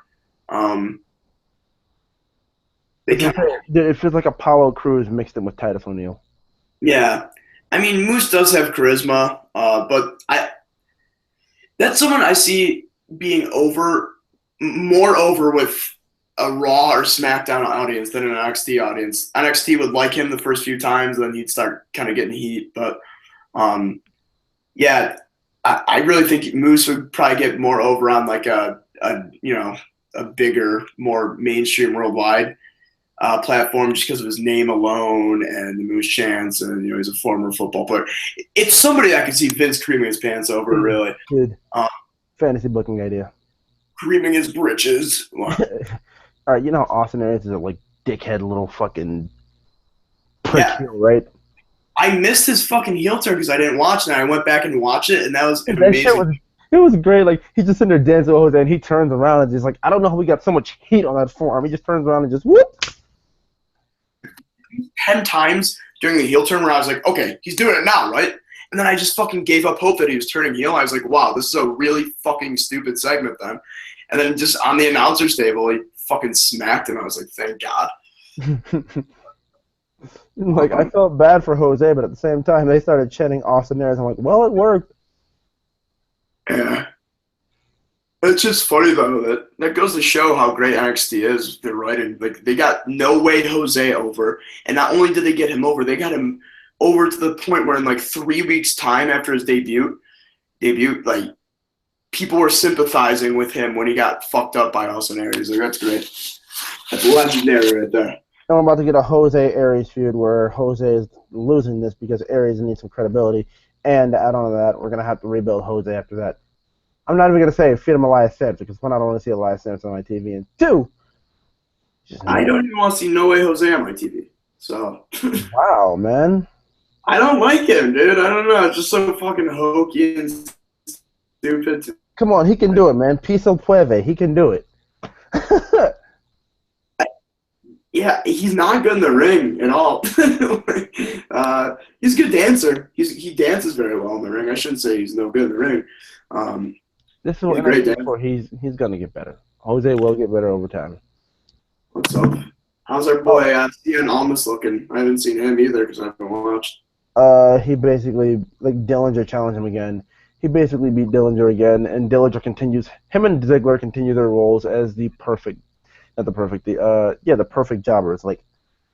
It feels like Apollo Crews mixed in with Titus O'Neil. Yeah, I mean Moose does have charisma, but that's someone I see being more over with a Raw or SmackDown audience than an NXT audience. NXT would like him the first few times, then he'd start kind of getting heat. But, yeah, I really think Moose would probably get more over on like a a bigger, more mainstream worldwide platform just because of his name alone and the Moose chants, and he's a former football player. It's somebody I could see Vince creaming his pants over, really. Dude, fantasy booking idea. Creaming his britches. All right, you know how Austin Aries is a dickhead little fucking prick heel, right? I missed his fucking heel turn because I didn't watch it. And I went back and watched it, and that was amazing. It was great. Like, he's just sitting there dancing with Jose, and he turns around and just I don't know how we got so much heat on that forearm. He just turns around and just whoop. 10 times during the heel turn where I was like, okay, he's doing it now, right? And then I just fucking gave up hope that he was turning heel. I was like, wow, this is a really fucking stupid segment then. And then just on the announcer's table, he fucking smacked him. I was like, thank God. I felt bad for Jose, but at the same time, they started chanting Austin Aries. I'm like, well, it worked. Yeah. It's just funny, though, that goes to show how great NXT is. They're writing. They got No Way Jose over, and not only did they get him over, they got him over to the point where in 3 weeks' time after his debut, people were sympathizing with him when he got fucked up by Austin Aries. That's great. That's legendary right there. And we're about to get a Jose Aries feud where Jose is losing this because Aries needs some credibility. And to add on to that, we're going to have to rebuild Jose after that. I'm not even going to say feed him Elias Samps because one, I don't want to see Elias Samps on my TV, and two, I don't even want to see No Way Jose on my TV. So wow, man. I don't like him, dude. I don't know. It's just so fucking hokey and stupid. Come on, he can do it, man. Piso Pueve, he can do it. Yeah, he's not good in the ring at all. He's a good dancer. He dances very well in the ring. I shouldn't say he's no good in the ring. This is what I'm great for. He's gonna get better. Jose will get better over time. What's up? How's our boy Cien Almas looking? I haven't seen him either because I haven't watched. He basically Dillinger challenged him again. He basically beat Dillinger again, and Dillinger continues. Him and Ziggler continue their roles as the perfect jobbers.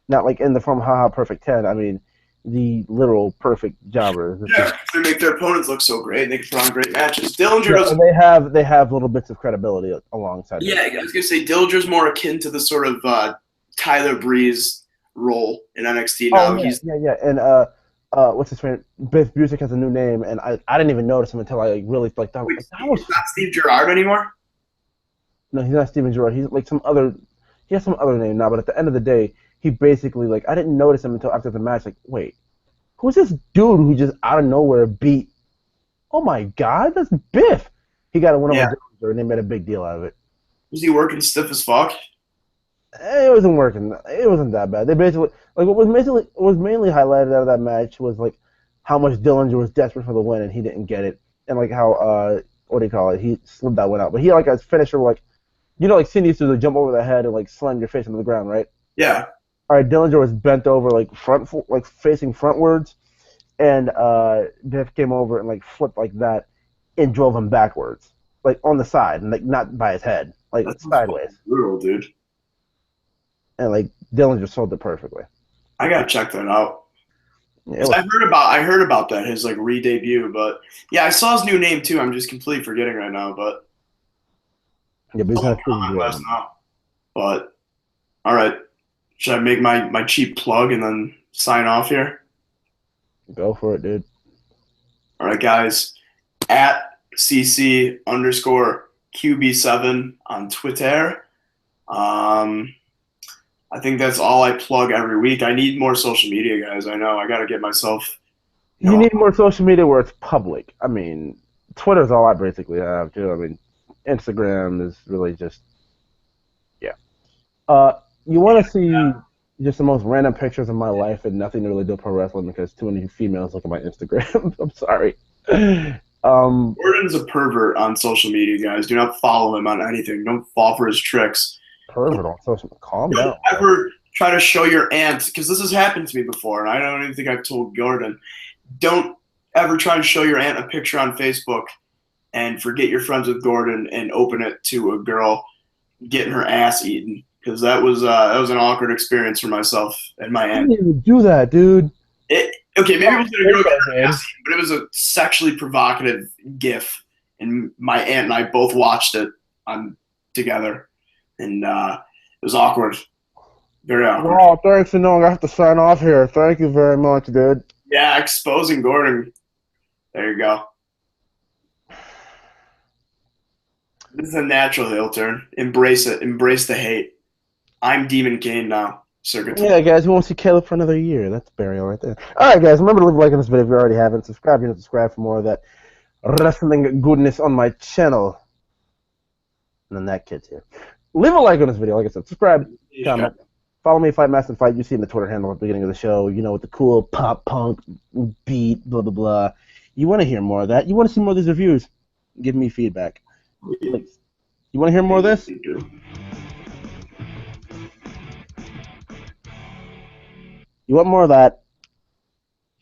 Not in the form haha perfect 10. I mean, the literal perfect jobbers. Yeah, they make their opponents look so great. They can put on great matches. Dillinger doesn't. They have little bits of credibility alongside. Yeah, I was gonna say Dillinger's more akin to the sort of Tyler Breeze role in NXT now. And what's his name? Biff Busick has a new name, and I didn't even notice him until I really that. Wait, he's not Steve Gerrard anymore? No, he's not Steven Gerrard. He's he has some other name now. But at the end of the day, he basically I didn't notice him until after the match. Wait, who's this dude who just out of nowhere beat? Oh my God, that's Biff. He got a win over Dillinger, and they made a big deal out of it. Was he working stiff as fuck? It wasn't working. It wasn't that bad. They basically what was mainly highlighted out of that match was how much Dillinger was desperate for the win and he didn't get it, and how what do you call it? He slipped that one out. But he a finisher Cindy used to jump over the head and slam your face into the ground, right? Yeah. All right, Dillinger was bent over facing frontwards, and Biff came over and flipped like that and drove him backwards, on the side and not by his head, That's sideways. Brutal, dude. And Dillinger sold it perfectly. I gotta check that out. Yeah, I heard about that, his re-debut, but yeah, I saw his new name too. I'm just completely forgetting right now, but yeah, but he's not now. But all right, should I make my cheap plug and then sign off here? Go for it, dude. All right, guys, at CC_QB7 on Twitter. I think that's all I plug every week. I need more social media, guys. I know. I got to get myself. You need more social media where it's public. I mean, Twitter's all I basically have, too. I mean, Instagram is really just, yeah. You want to see just the most random pictures of my life and nothing to really do with pro wrestling because too many females look at my Instagram. I'm sorry. Gordon's a pervert on social media, guys. Do not follow him on anything. Don't fall for his tricks. Pervert on social media. Calm down. Don't ever try to show your aunt, because this has happened to me before, and I don't even think I've told Gordon. Don't ever try to show your aunt a picture on Facebook and forget you're friends with Gordon and open it to a girl getting her ass eaten, because that was an awkward experience for myself and my aunt. I didn't even do that, dude. Maybe it was a girl getting her ass eaten, but it was a sexually provocative GIF, and my aunt and I both watched it together. and it was awkward, very awkward. Oh, thanks for knowing I have to sign off here. Thank you very much, dude. Yeah, exposing Gordon. There you go. This is a natural heel turn. Embrace it. Embrace the hate. I'm Demon Kane now. Circuit. Yeah, guys, we won't see Caleb for another year. That's burial right there. All right, guys, remember to leave a like on this video if you already haven't. Subscribe, subscribe for more of that wrestling goodness on my channel. And then that kid's here. Leave a like on this video. Like I said, subscribe, comment. Follow me, Fight Master Fight. You see in the Twitter handle at the beginning of the show. You know, with the cool pop punk beat, blah, blah, blah. You want to hear more of that. You want to see more of these reviews. Give me feedback. Please. You want to hear more of this? You want more of that?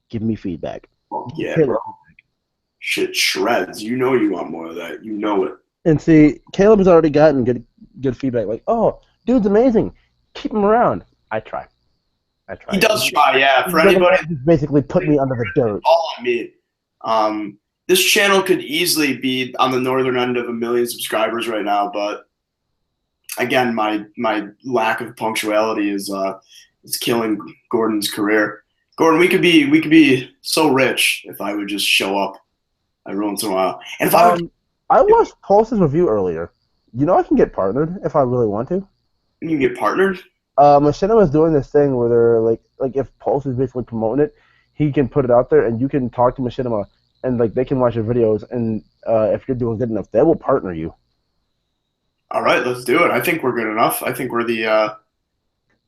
Give me feedback. Yeah, bro. Shit shreds. You know you want more of that. You know it. And see, Caleb has already gotten good feedback. Like, oh, dude's amazing. Keep him around. I try. He does try, yeah. For anybody, he's basically put me under the dirt. All on me. This channel could easily be on the northern end of 1 million subscribers right now, but again, my lack of punctuality is killing Gordon's career. Gordon, we could be so rich if I would just show up every once in a while. And if I watched Pulse's review earlier. You know I can get partnered if I really want to. You can get partnered? Machinima was doing this thing where they're like if Pulse is basically promoting it, he can put it out there and you can talk to Machinima and like they can watch your videos and if you're doing good enough, they will partner you. All right, let's do it. I think we're good enough. I think we're the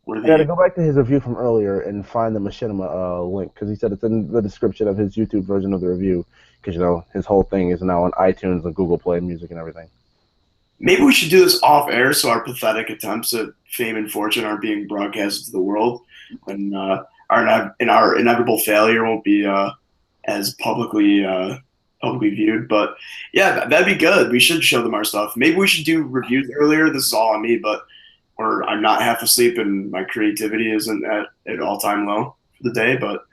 Yeah, to go back to his review from earlier and find the Machinima link because he said it's in the description of his YouTube version of the review because you know his whole thing is now on iTunes and Google Play Music and everything. Maybe we should do this off air so our pathetic attempts at fame and fortune aren't being broadcasted to the world, and our inevitable failure won't be as publicly viewed. But yeah, that'd be good. We should show them our stuff. Maybe we should do reviews earlier. This is all on me, but I'm not half asleep and my creativity isn't at all-time low for the day. But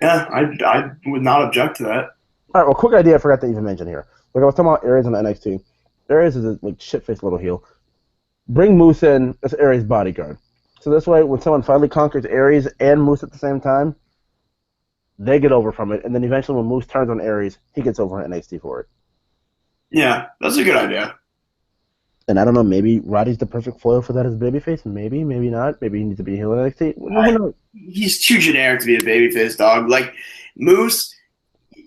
yeah, I would not object to that. All right, well, quick idea I forgot to even mention here. Like I was talking about Aries on the NXT. Aries is a like shit-faced little heel. Bring Moose in as Aries' bodyguard. So this way, when someone finally conquers Aries and Moose at the same time, they get over from it, and then eventually when Moose turns on Aries, he gets over on NXT for it. Yeah, that's a good idea. And I don't know, maybe Roddy's the perfect foil for that as a babyface. Maybe, maybe not. Maybe he needs to be a heel in NXT. He's too generic to be a babyface, dog. Like, Moose,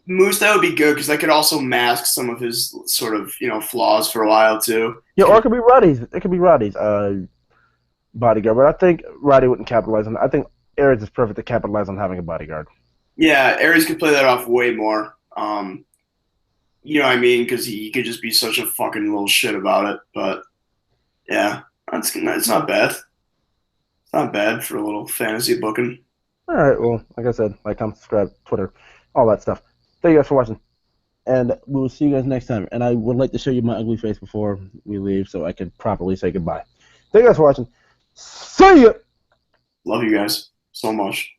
that would be good because that could also mask some of his sort of, flaws for a while, too. Yeah, or it could be Roddy's. It could be Roddy's bodyguard. But I think Roddy wouldn't capitalize on it. I think Aries is perfect to capitalize on having a bodyguard. Yeah, Aries could play that off way more. You know what I mean? Because he could just be such a fucking little shit about it. But, yeah, it's not bad. It's not bad for a little fantasy booking. All right, well, like I said, like, comment, subscribe, Twitter, all that stuff. Thank you guys for watching. And we will see you guys next time. And I would like to show you my ugly face before we leave so I can properly say goodbye. Thank you guys for watching. See ya! Love you guys so much.